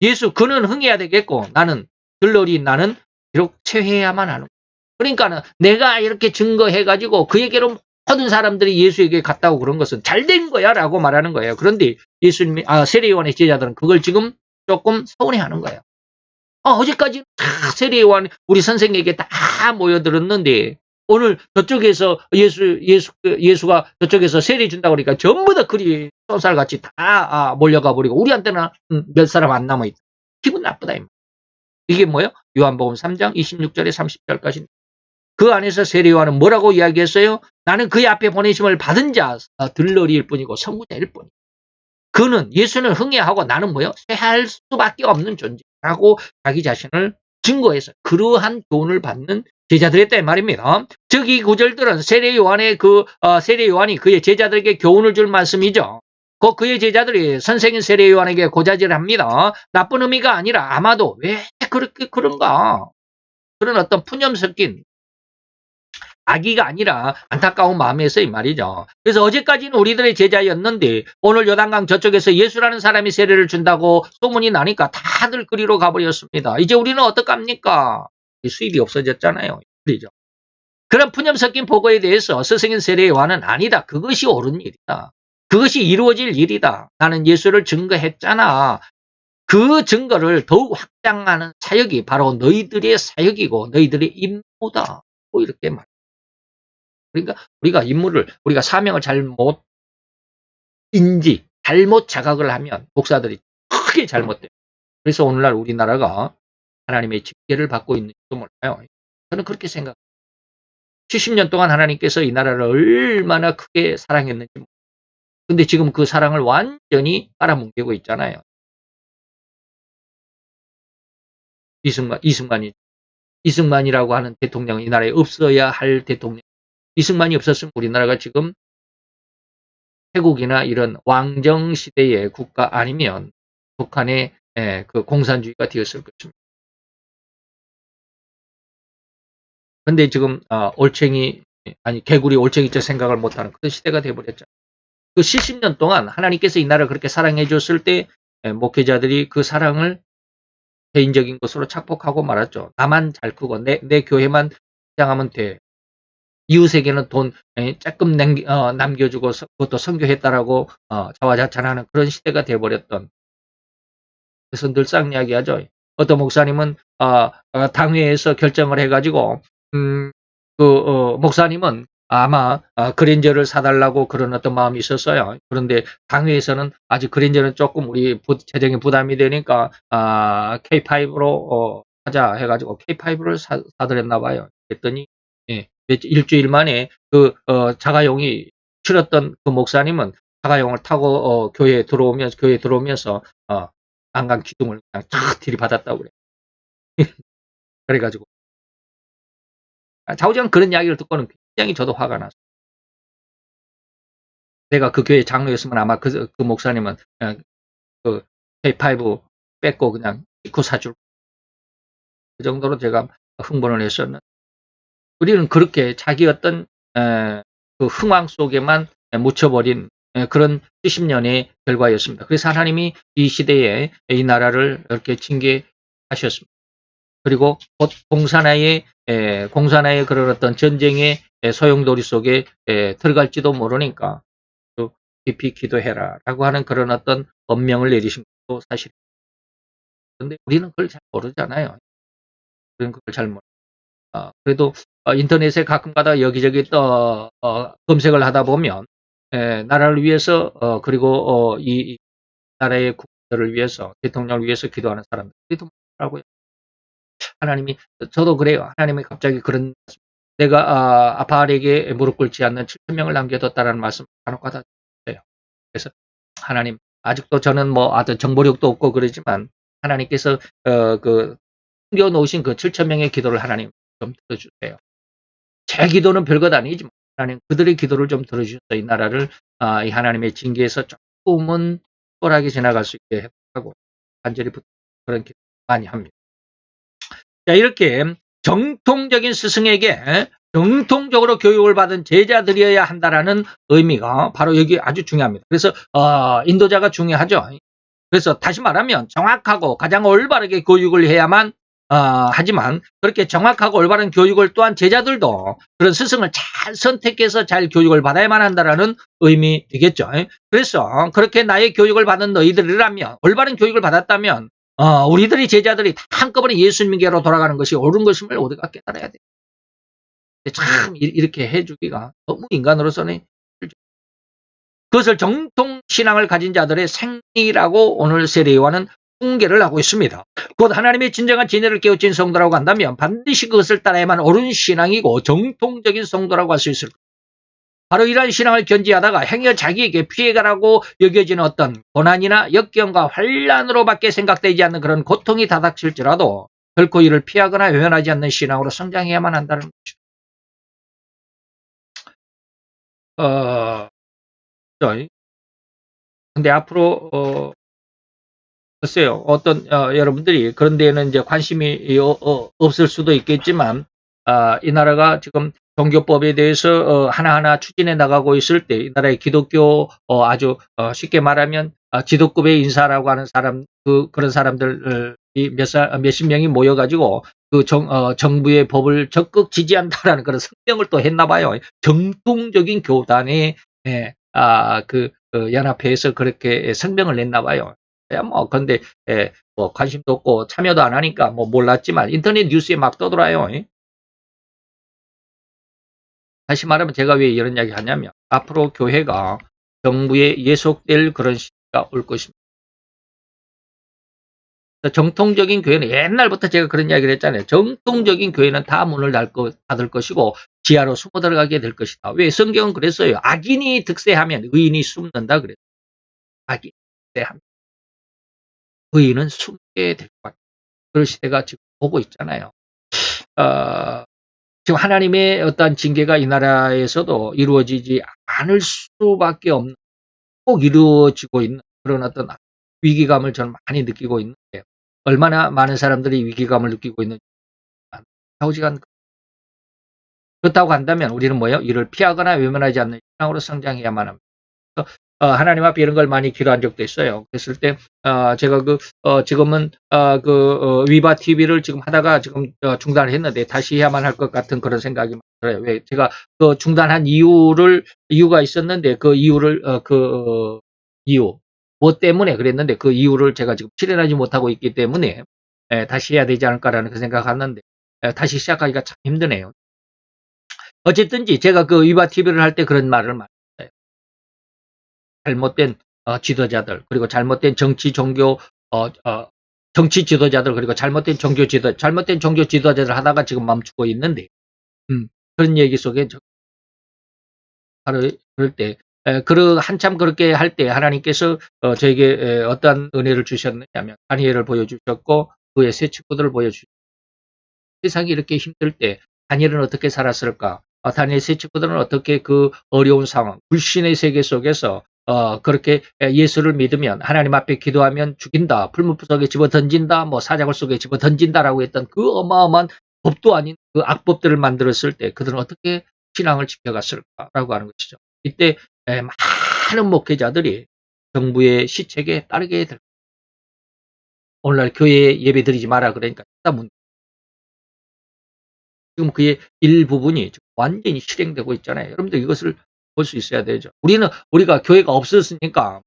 예수 그는 흥해야 되겠고 나는 들러리 나는 비록 체해야만 하는 거야. 그러니까 내가 이렇게 증거해가지고 그에게로 모든 사람들이 예수에게 갔다고 그런 것은 잘된 거야 라고 말하는 거예요. 그런데 예수님이 세례요한의 제자들은 그걸 지금 조금 서운해하는 거예요. 어제까지 다 세례요한 우리 선생에게 다 모여들었는데 오늘 저쪽에서 예수가 저쪽에서 세례 준다고 그러니까 전부 다 그리 쏜살같이 다 몰려가 버리고 우리한테는 몇 사람 안 남아있다. 기분 나쁘다. 이게 뭐예요? 요한복음 3장 26절에 30절까지. 그 안에서 세례 요한은 뭐라고 이야기했어요? 나는 그의 앞에 보내심을 받은 자 들러리일 뿐이고 선구자일 뿐이고 그는 예수는 흥해하고 나는 뭐요? 쇠할 수밖에 없는 존재라고 자기 자신을 증거해서 그러한 교훈을 받는 제자들이었다 말입니다. 즉 이 구절들은 세례 요한이 그의 제자들에게 교훈을 줄 말씀이죠. 그의 제자들이 선생인 세례 요한에게 고자질합니다. 나쁜 의미가 아니라 아마도 왜 그렇게 그런가? 그런 어떤 푸념 섞인 악의가 아니라 안타까운 마음에서 이 말이죠. 그래서 어제까지는 우리들의 제자였는데 오늘 요단강 저쪽에서 예수라는 사람이 세례를 준다고 소문이 나니까 다들 그리로 가버렸습니다. 이제 우리는 어떡합니까? 수입이 없어졌잖아요. 그렇죠? 그런 푸념 섞인 보고에 대해서 스승인 세례 요한은 아니다. 그것이 옳은 일이다. 그것이 이루어질 일이다. 나는 예수를 증거했잖아. 그 증거를 더욱 확장하는 사역이 바로 너희들의 사역이고 너희들의 임무다. 이렇게 말합니다. 그러니까 우리가 사명을 잘못 자각을 하면 목사들이 크게 잘못돼요. 그래서 오늘날 우리나라가 하나님의 집계를 받고 있는지도 몰라요. 저는 그렇게 생각해요. 70년 동안 하나님께서 이 나라를 얼마나 크게 사랑했는지 몰라요. 근데 지금 그 사랑을 완전히 빨아뭉개고 있잖아요. 이승만이라고 하는 대통령은 이 나라에 없어야 할 대통령. 이승만이 없었으면 우리나라가 지금 태국이나 이런 왕정 시대의 국가 아니면 북한의 그 공산주의가 되었을 것입니다. 근데 지금 개구리 올챙이째 생각을 못하는 그런 시대가 되어버렸죠. 그 70년 동안 하나님께서 이 나라를 그렇게 사랑해 줬을 때 목회자들이 그 사랑을 개인적인 것으로 착복하고 말았죠. 나만 잘 크고 내 교회만 장하면 돼. 이웃에게는 돈 조금 남겨주고 그것도 선교했다라고 자화자찬하는 그런 시대가 돼버렸던. 그래서 늘상 이야기하죠. 어떤 목사님은 당회에서 결정을 해가지고 목사님은 아마 그랜저를 사달라고 그런 어떤 마음이 있었어요. 그런데 당회에서는 아직 그랜저는 조금 우리 재정에 부담이 되니까 K5로 하자 해가지고 K5를 사드렸나 봐요. 그랬더니 일주일 만에 그 자가용이 치렀던 그 목사님은 자가용을 타고 교회에 들어오면서 난간 기둥을 그냥 쫙 들이받았다고 그래. 그래가지고 좌우지간 그런 이야기를 듣고는 굉장히 저도 화가 났어요. 내가 그 교회 장로였으면 아마 그 목사님은 그냥 그 K5 뺏고 그냥 입고 사줄 그 정도로 제가 흥분을 했었는데 우리는 그렇게 자기 어떤 그 흥황 속에만 묻혀버린 그런 70년의 결과였습니다. 그래서 하나님이 이 시대에 이 나라를 이렇게 징계 하셨습니다. 그리고 곧 공산화의 그런 어떤 전쟁의 소용돌이 속에 들어갈지도 모르니까 또 깊이 기도해라라고 하는 그런 어떤 법명을 내리신 것도 사실. 그런데 우리는 그걸 잘 모르잖아요. 우리는 그걸 잘 모르. 그래도 인터넷에 가끔가다 여기저기 또 검색을 하다 보면 나라를 위해서 그리고 이 나라의 국민들을 위해서 대통령을 위해서 기도하는 사람들이 많더라고요. 하나님이 저도 그래요. 하나님이 갑자기 그런 내가 아팔에게 무릎 꿇지 않는 7,000명을 남겨뒀다라는 말씀 간혹 가다 드려요. 그래서 하나님 아직도 저는 뭐 아주 정보력도 없고 그러지만 하나님께서 그 숨겨놓으신 그 7,000명의 기도를 하나님 좀 들어주세요. 제 기도는 별것 아니지만 하나님 그들의 기도를 좀 들어주셔서 이 나라를 이 하나님의 징계에서 조금은 수월하게 지나갈 수 있게 하고 간절히 그런 기도 많이 합니다. 자, 이렇게 정통적인 스승에게 정통적으로 교육을 받은 제자들이어야 한다라는 의미가 바로 여기 아주 중요합니다. 그래서 인도자가 중요하죠. 그래서 다시 말하면 정확하고 가장 올바르게 교육을 해야만 하지만 그렇게 정확하고 올바른 교육을 또한 제자들도 그런 스승을 잘 선택해서 잘 교육을 받아야만 한다라는 의미 되겠죠. 그래서 그렇게 나의 교육을 받은 너희들이라면 올바른 교육을 받았다면 우리들이 제자들이 다 한꺼번에 예수님께로 돌아가는 것이 옳은 것임을 우리가 깨달아야 돼. 참 이렇게 해주기가 너무 인간으로서는 그것을 정통 신앙을 가진 자들의 생리라고 오늘 세례요한은 훈계를 하고 있습니다. 곧 하나님의 진정한 진리를 깨우친 성도라고 한다면 반드시 그것을 따라야만 옳은 신앙이고 정통적인 성도라고 할 수 있을 겁니다. 바로 이러한 신앙을 견지하다가 행여 자기에게 피해가라고 여겨지는 어떤 고난이나 역경과 환란으로밖에 생각되지 않는 그런 고통이 다닥칠지라도 결코 이를 피하거나 외면하지 않는 신앙으로 성장해야만 한다는 것이죠. 근데 앞으로 글쎄요, 어떤 여러분들이 그런 데에는 이제 관심이 없을 수도 있겠지만 이 나라가 지금 종교법에 대해서 하나하나 추진해 나가고 있을 때 이 나라의 기독교 아주 쉽게 말하면 지도급의 인사라고 하는 사람 그런 사람들이 몇십 명이 모여가지고 그 정부의 법을 적극 지지한다라는 그런 성명을 또 했나 봐요. 정통적인 교단의 연합회에서 그렇게 성명을 냈나 봐요. 뭐 근데 뭐 관심도 없고 참여도 안 하니까 뭐 몰랐지만 인터넷 뉴스에 막 떠돌아요. 다시 말하면 제가 왜 이런 이야기 하냐면 앞으로 교회가 정부에 예속될 그런 시기가 올 것입니다. 정통적인 교회는 옛날부터 제가 그런 이야기를 했잖아요. 정통적인 교회는 다 문을 닫을 것이고 지하로 숨어 들어가게 될 것이다. 왜 성경은 그랬어요. 악인이 득세하면 의인이 숨는다 그랬어요. 악인이 득세하면 의인은 숨게 될 것 같아요. 그런 시대가 지금 오고 있잖아요. 지금 하나님의 어떤 징계가 이 나라에서도 이루어지지 않을 수밖에 없는 꼭 이루어지고 있는 그런 어떤 위기감을 저는 많이 느끼고 있는데 얼마나 많은 사람들이 위기감을 느끼고 있는지 좌우지간 그렇다고 한다면 우리는 뭐예요? 이를 피하거나 외면하지 않는 신앙으로 성장해야만 합니다. 하나님 앞에 이런 걸 많이 기도한 적도 있어요. 그랬을 때 제가 지금은 위바 TV를 지금 하다가 지금 중단을 했는데 다시 해야만 할 것 같은 그런 생각이 들어요. 왜 제가 그 중단한 이유가 있었는데 그 이유를 이유 뭐 때문에 그랬는데 그 이유를 제가 지금 실현하지 못하고 있기 때문에 다시 해야 되지 않을까라는 그 생각하는데 다시 시작하기가 참 힘드네요. 어쨌든지 제가 그 위바 TV를 할 때 그런 말을 많이 했어요. 잘못된 지도자들 그리고 잘못된 정치 종교 정치 지도자들 그리고 잘못된 종교 지도자들 하다가 지금 멈추고 있는데 그런 얘기 속에 바로 그럴 때 한참 그렇게 할 때 하나님께서 저에게 어떠한 은혜를 주셨느냐면 다니엘을 보여주셨고 그의 세 친구들을 보여주셨고 세상이 이렇게 힘들 때 다니엘은 어떻게 살았을까? 다니엘 세 친구들은 어떻게 그 어려운 상황, 불신의 세계 속에서 그렇게 예수를 믿으면 하나님 앞에 기도하면 죽인다, 풀무불 속에 집어 던진다, 뭐 사자굴 속에 집어 던진다라고 했던 그 어마어마한 법도 아닌 그 악법들을 만들었을 때 그들은 어떻게 신앙을 지켜갔을까라고 하는 것이죠. 이때 많은 목회자들이 정부의 시책에 따르게 될 오늘날 교회에 예배 드리지 마라 그러니까 지금 그의 일부분이 완전히 실행되고 있잖아요. 여러분들 이것을 볼 수 있어야 되죠. 우리가 교회가 없었으니까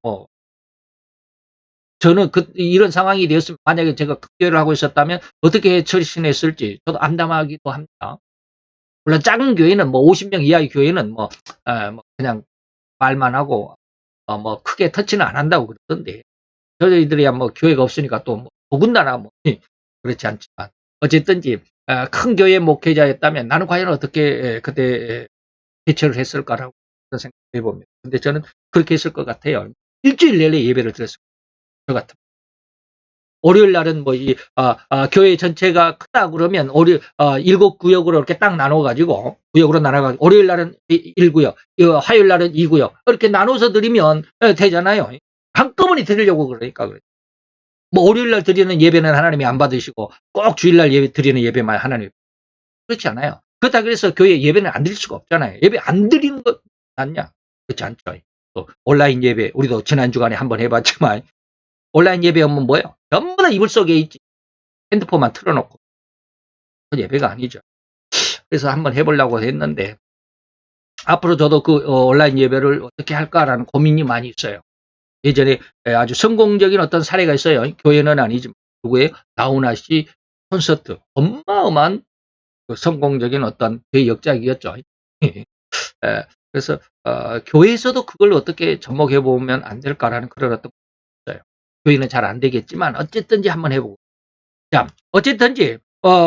저는 이런 상황이 되었으면 만약에 제가 극교회를 하고 있었다면 어떻게 처신했을지 저도 암담하기도 합니다. 물론 작은 교회는 50명 이하의 교회는 그냥 말만 하고 크게 터치는 안 한다고 그러던데 저희들이야 교회가 없으니까 또 더군다나 그렇지 않지만 어쨌든지 큰 교회 목회자였다면 나는 과연 어떻게 그때 대처를 했을까라고 생각해 봅니다. 근데 저는 그렇게 했을 것 같아요. 일주일 내내 예배를 드렸습니다. 저 같은. 월요일 날은 교회 전체가 크다 그러면 7구역으로 이렇게 딱 나눠가지고 구역으로 나눠가지고 월요일 날은 1구역, 화요일 날은 2구역 이렇게 나눠서 드리면 되잖아요. 한꺼번에 드리려고 그러니까 그래요. 월요일 날 드리는 예배는 하나님이 안 받으시고 꼭 주일날 드리는 예배만 하나님 그렇지 않아요. 그렇다 그래서 교회 예배는 안 드릴 수가 없잖아요. 예배 안 드리는 것 낫냐? 그렇지 않죠. 또 온라인 예배 우리도 지난 주간에 한번 해봤지만 온라인 예배하면 뭐예요? 전부 다 이불 속에 있지. 핸드폰만 틀어놓고. 예배가 아니죠. 그래서 한번 해보려고 했는데 앞으로 저도 온라인 예배를 어떻게 할까라는 고민이 많이 있어요. 예전에 아주 성공적인 어떤 사례가 있어요. 교회는 아니지만 누구예요? 나훈아 씨 콘서트. 어마어마한 성공적인 어떤 교회 역작이었죠. 그래서 교회에서도 그걸 어떻게 접목해보면 안 될까라는 그런 어떤 있어요. 교회는 잘 안 되겠지만 어쨌든지 한번 해보고. 자, 어쨌든지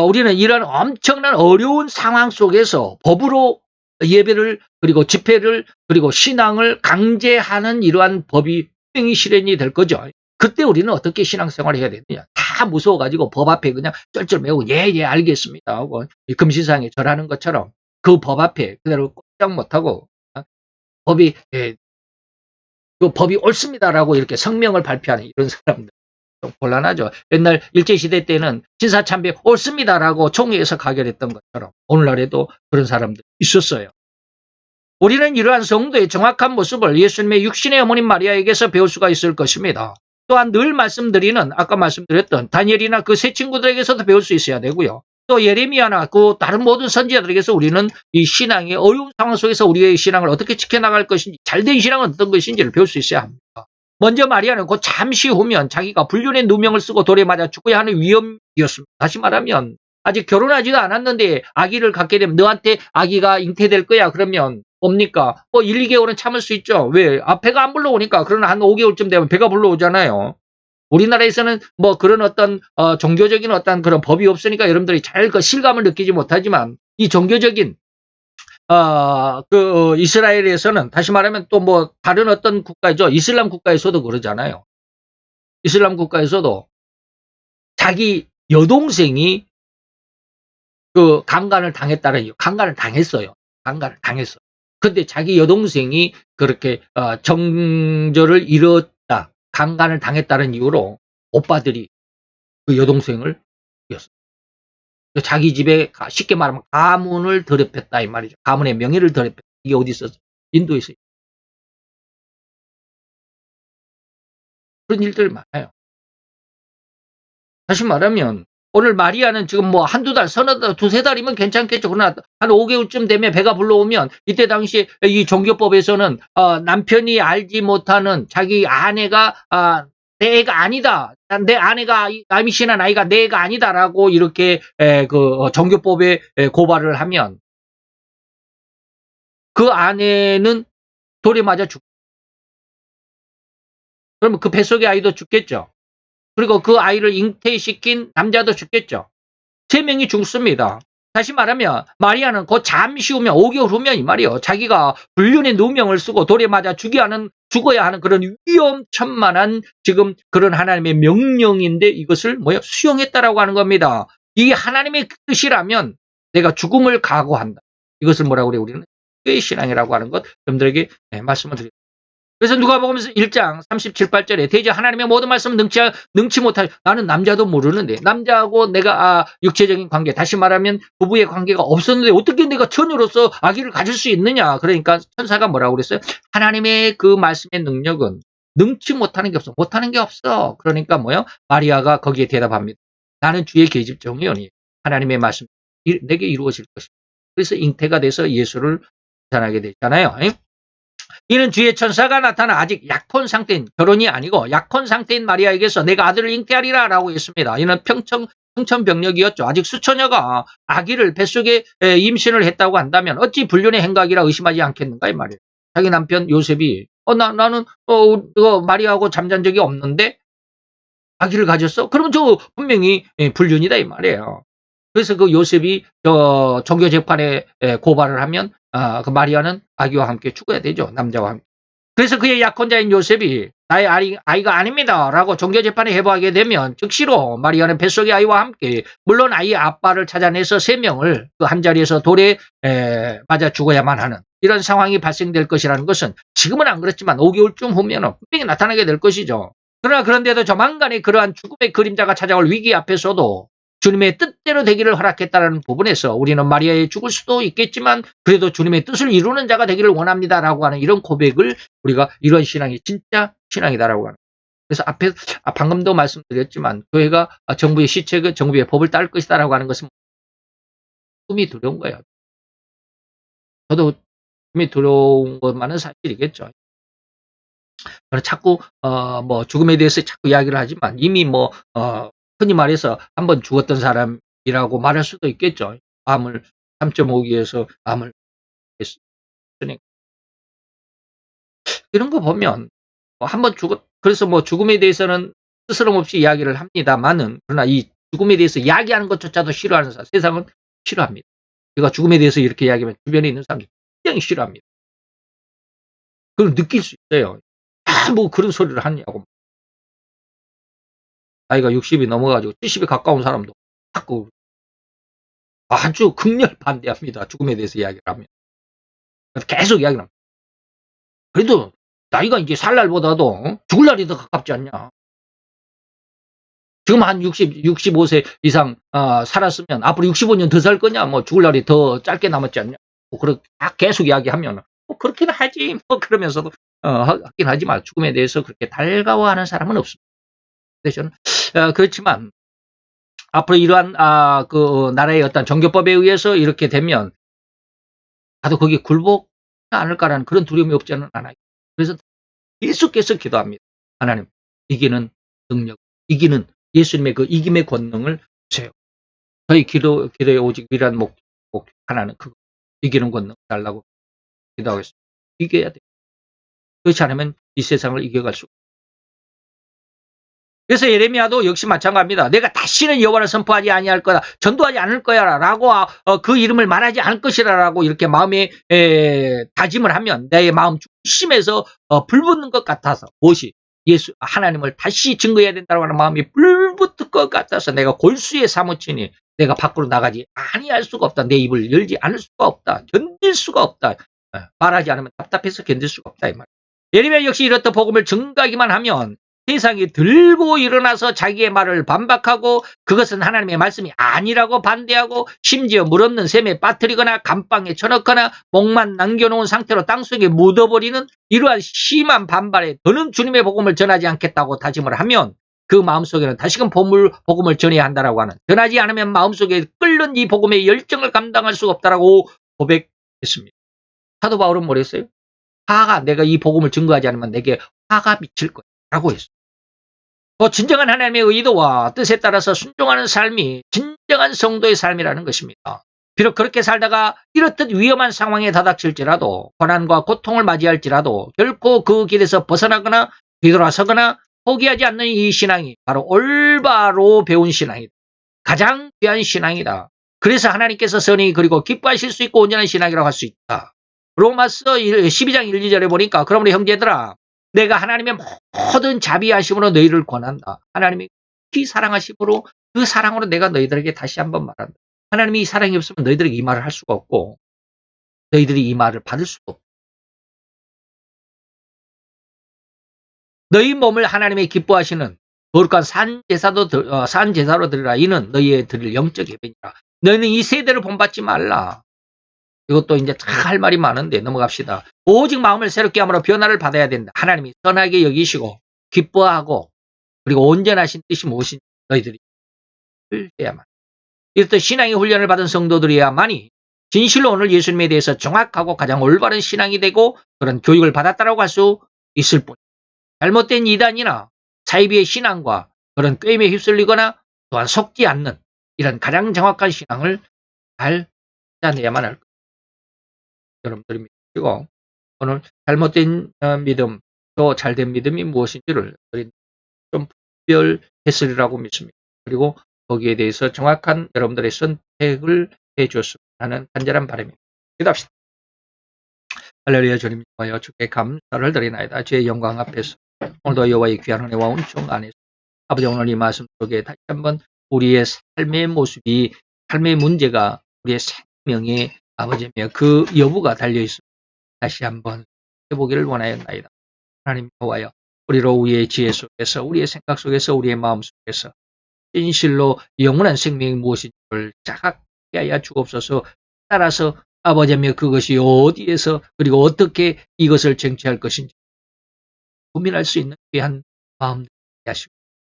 우리는 이런 엄청난 어려운 상황 속에서 법으로 예배를 그리고 집회를 그리고 신앙을 강제하는 이러한 법이 분명히 실현이 될 거죠. 그때 우리는 어떻게 신앙생활을 해야 되느냐. 다 무서워가지고 법 앞에 그냥 쩔쩔 매고 예 알겠습니다 하고 금시상에 절하는 것처럼 그 법 앞에 그대로 꼼짝 못하고 법이 그 법이 옳습니다라고 이렇게 성명을 발표하는 이런 사람들 좀 곤란하죠. 옛날 일제시대 때는 진사참배 옳습니다라고 총회에서 가결했던 것처럼 오늘날에도 그런 사람들이 있었어요. 우리는 이러한 성도의 정확한 모습을 예수님의 육신의 어머님 마리아에게서 배울 수가 있을 것입니다. 또한 늘 말씀드리는 아까 말씀드렸던 다니엘이나 그 세 친구들에게서도 배울 수 있어야 되고요. 또 예레미야나 그 다른 모든 선지자들에게서 우리는 이 신앙의 어려운 상황 속에서 우리의 신앙을 어떻게 지켜나갈 것인지 잘된 신앙은 어떤 것인지를 배울 수 있어야 합니다. 먼저 마리아는 곧 잠시 후면 자기가 불륜의 누명을 쓰고 돌에 맞아 죽어야 하는 위험이었습니다. 다시 말하면 아직 결혼하지도 않았는데 아기를 갖게 되면 너한테 아기가 잉태될 거야 그러면 뭡니까? 1, 2개월은 참을 수 있죠. 왜? 배가 안 불러오니까. 그러나 한 5개월쯤 되면 배가 불러오잖아요. 우리나라에서는 그런 어떤 종교적인 어떤 그런 법이 없으니까 여러분들이 잘 그 실감을 느끼지 못하지만 이 종교적인 이스라엘에서는 다시 말하면 또 다른 어떤 국가죠. 이슬람 국가에서도 그러잖아요. 이슬람 국가에서도 자기 여동생이 강간을 당했다는 강간을 당했어요. 강간을 당했어. 근데 자기 여동생이 그렇게 정절을 잃었다. 강간을 당했다는 이유로 오빠들이 그 여동생을 죽였어요. 자기 집에 쉽게 말하면 가문을 더럽혔다 이 말이죠. 가문의 명예를 더럽혔다. 이게 어디 있었어? 인도에서. 그런 일들 많아요. 다시 말하면 오늘 마리아는 지금 한두 달, 서너 달, 두세 달이면 괜찮겠죠. 그러나 한 5개월쯤 되면 배가 불러오면 이때 당시 이 종교법에서는 남편이 알지 못하는 자기 아내가 내 애가 아니다. 내 아내가 임신한 아이가 내 애가 아니다라고 이렇게 종교법에 고발을 하면 그 아내는 돌에 맞아 죽. 그러면 그 뱃속의 아이도 죽겠죠. 그리고 그 아이를 잉태시킨 남자도 죽겠죠. 3명이 죽습니다. 다시 말하면 마리아는 곧 잠시 후면 5개월 후면 이 말이요. 자기가 불륜의 누명을 쓰고 돌에 맞아 죽어야 하는 그런 위험천만한 지금 그런 하나님의 명령인데 이것을 수용했다라고 하는 겁니다. 이게 하나님의 뜻이라면 내가 죽음을 각오한다. 이것을 뭐라고 그래요? 우리는 교회 신앙이라고 하는 것 여러분들에게 말씀을 드립니다. 그래서 누가복음 1장 37, 8절에 대저 하나님의 모든 말씀은 능치 못할 나는 남자도 모르는데 남자하고 내가 육체적인 관계 다시 말하면 부부의 관계가 없었는데 어떻게 내가 처녀로서 아기를 가질 수 있느냐. 그러니까 천사가 뭐라고 그랬어요? 하나님의 그 말씀의 능력은 능치 못하는 게 없어. 못하는 게 없어. 그러니까 뭐요? 마리아가 거기에 대답합니다. 나는 주의 계집 종이오니 하나님의 말씀 내게 이루어질 것이다. 그래서 잉태가 돼서 예수를 전하게 됐잖아요. 이는 주의 천사가 나타나 아직 약혼 상태인, 결혼이 아니고 약혼 상태인 마리아에게서 내가 아들을 잉태하리라 라고 했습니다. 이는 평천병력이었죠. 아직 수처녀가 아기를 뱃속에 임신을 했다고 한다면 어찌 불륜의 행각이라 의심하지 않겠는가 이 말이에요. 자기 남편 요셉이 나는 마리아하고 잠잔 적이 없는데 아기를 가졌어? 그러면 저 분명히 불륜이다 이 말이에요. 그래서 그 요셉이 종교 재판에 고발을 하면 그 마리아는 아기와 함께 죽어야 되죠. 남자와 함께. 그래서 그의 약혼자인 요셉이 나의 아이가 아닙니다 라고 종교재판에 해부하게 되면 즉시로 마리아는 뱃속의 아이와 함께 물론 아이의 아빠를 찾아내서 3명을 그 한자리에서 돌에 맞아 죽어야만 하는 이런 상황이 발생될 것이라는 것은 지금은 안 그렇지만 5개월쯤 후면 분명히 나타나게 될 것이죠. 그러나 그런데도 조만간에 그러한 죽음의 그림자가 찾아올 위기 앞에서도 주님의 뜻대로 되기를 허락했다는 부분에서 우리는 마리아의 죽을 수도 있겠지만 그래도 주님의 뜻을 이루는 자가 되기를 원합니다라고 하는 이런 고백을 우리가 이런 신앙이 진짜 신앙이다라고 하는. 그래서 앞에 방금도 말씀드렸지만 교회가 정부의 시책을 정부의 법을 따를 것이다라고 하는 것은 꿈이 두려운 거예요. 저도 꿈이 두려운 것만은 사실이겠죠. 저는 자꾸 뭐 죽음에 대해서 자꾸 이야기를 하지만 이미 뭐 흔히 말해서 한번 죽었던 사람이라고 말할 수도 있겠죠. 암을 3.5기에서 암을 했으니까. 이런 거 보면 한번 그래서 뭐 죽음에 대해서는 스스럼 없이 이야기를 합니다만은 그러나 이 죽음에 대해서 이야기하는 것조차도 싫어하는 사람, 세상은 싫어합니다. 제가 죽음에 대해서 이렇게 이야기하면 주변에 있는 사람이 굉장히 싫어합니다. 그걸 느낄 수 있어요. 뭐 그런 소리를 하냐고. 나이가 60이 넘어가지고 70에 가까운 사람도 자꾸 아주 극렬 반대합니다. 죽음에 대해서 이야기를 하면. 계속 이야기를 합니다. 그래도 나이가 이제 살 날보다도 죽을 날이 더 가깝지 않냐. 지금 한 65세 이상 살았으면 앞으로 65년 더 살 거냐. 뭐 죽을 날이 더 짧게 남았지 않냐. 뭐 그렇게 계속 이야기하면 뭐 그렇긴 하지. 뭐 그러면서도 하긴 하지만 죽음에 대해서 그렇게 달가워하는 사람은 없습니다. 그래서 저는 그렇지만 앞으로 이러한 그 나라의 어떤 정교법에 의해서 이렇게 되면 나도 거기에 굴복하지 않을까라는 그런 두려움이 없지는 않아요. 그래서 계속해서 기도합니다. 하나님 이기는 능력, 이기는 예수님의 그 이김의 권능을 주세요. 저희 기도의 오직 위란 목 하나는 그거 이기는 권능 달라고 기도하겠습니다. 이겨야 돼요. 그렇지 않으면 이 세상을 이겨갈 수 없어요. 그래서 예레미야도 역시 마찬가지입니다. 내가 다시는 여호와를 선포하지 아니할 거다. 전도하지 않을 거야라고 그 이름을 말하지 않을 것이라고 이렇게 마음에 다짐을 하면 내 마음 중심에서 불붙는 것 같아서 무엇이 예수 하나님을 다시 증거해야 된다고 하는 마음이 불붙을 것 같아서 내가 골수에 사무치니 내가 밖으로 나가지 아니할 수가 없다. 내 입을 열지 않을 수가 없다. 견딜 수가 없다. 말하지 않으면 답답해서 견딜 수가 없다 이 말. 예레미야 역시 이렇듯 복음을 증가하기만 하면 세상이 들고 일어나서 자기의 말을 반박하고 그것은 하나님의 말씀이 아니라고 반대하고 심지어 물 없는 샘에 빠뜨리거나 감방에 쳐넣거나 목만 남겨놓은 상태로 땅속에 묻어버리는 이러한 심한 반발에 더는 주님의 복음을 전하지 않겠다고 다짐을 하면 그 마음속에는 다시금 복음을 전해야 한다라고 하는 전하지 않으면 마음속에 끓는 이 복음의 열정을 감당할 수가 없다라고 고백했습니다. 사도 바울은 뭐랬어요? 내가 이 복음을 증거하지 않으면 내게 화가 미칠 거야 라고 했어요. 진정한 하나님의 의도와 뜻에 따라서 순종하는 삶이 진정한 성도의 삶이라는 것입니다. 비록 그렇게 살다가 이렇듯 위험한 상황에 다닥칠지라도 고난과 고통을 맞이할지라도 결코 그 길에서 벗어나거나 뒤돌아서거나 포기하지 않는 이 신앙이 바로 올바로 배운 신앙이다. 가장 귀한 신앙이다. 그래서 하나님께서 선히 그리고 기뻐하실 수 있고 온전한 신앙이라고 할 수 있다. 로마서 12장 1, 2절에 보니까 그러므로 형제들아 내가 하나님의 모든 자비하심으로 너희를 권한다. 하나님이 깊이 사랑하심으로 그 사랑으로 내가 너희들에게 다시 한번 말한다. 하나님이 이 사랑이 없으면 너희들에게 이 말을 할 수가 없고 너희들이 이 말을 받을 수도 없다. 너희 몸을 하나님의 기뻐하시는 거룩한 산제사로 드리라. 이는 너희의 드릴 영적 예배니라. 너희는 이 세대를 본받지 말라. 이것도 이제 다 할 말이 많은데 넘어갑시다. 오직 마음을 새롭게 함으로 변화를 받아야 된다. 하나님이 선하게 여기시고 기뻐하고 그리고 온전하신 뜻이 무엇인지 너희들이 해야만. 이렇듯 신앙의 훈련을 받은 성도들이야만이 진실로 오늘 예수님에 대해서 정확하고 가장 올바른 신앙이 되고 그런 교육을 받았다라고 할 수 있을 뿐. 잘못된 이단이나 사이비의 신앙과 그런 꾀임에 휩쓸리거나 또한 속지 않는 이런 가장 정확한 신앙을 잘 찾아내야만 할 것입니다. 여러분들이 믿으시고 오늘 잘못된 믿음 또 잘된 믿음이 무엇인지를 좀 분별했으리라고 믿습니다. 그리고 거기에 대해서 정확한 여러분들의 선택을 해줬으면 하는 간절한 바람입니다. 기도합시다. 할렐루야. 주님 좋아요. 주께 감사를 드리나이다. 주의 영광 앞에서 오늘도 여호와의 귀한 은혜와 은총 안에서 아버지 오늘 이 말씀 속에 다시 한번 우리의 삶의 모습이 삶의 문제가 우리의 생명에 아버지며 그 여부가 달려있습니다. 다시 한번 해보기를 원하였나이다. 하나님 여호와여 우리로 우리의 지혜 속에서 우리의 생각 속에서 우리의 마음 속에서 진실로 영원한 생명이 무엇인지를 자각하게 하여 주옵소서. 따라서 아버지며 그것이 어디에서 그리고 어떻게 이것을 쟁취할 것인지 고민할 수 있는 귀한 마음 하시고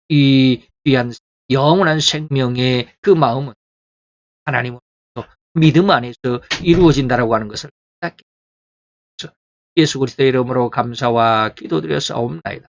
이 귀한 영원한 생명의 그 마음은 하나님으로부터 믿음 안에서 이루어진다라고 하는 것을 깨닫게 해서 예수 그리스도의 이름으로 감사와 기도드려 싸움나이다.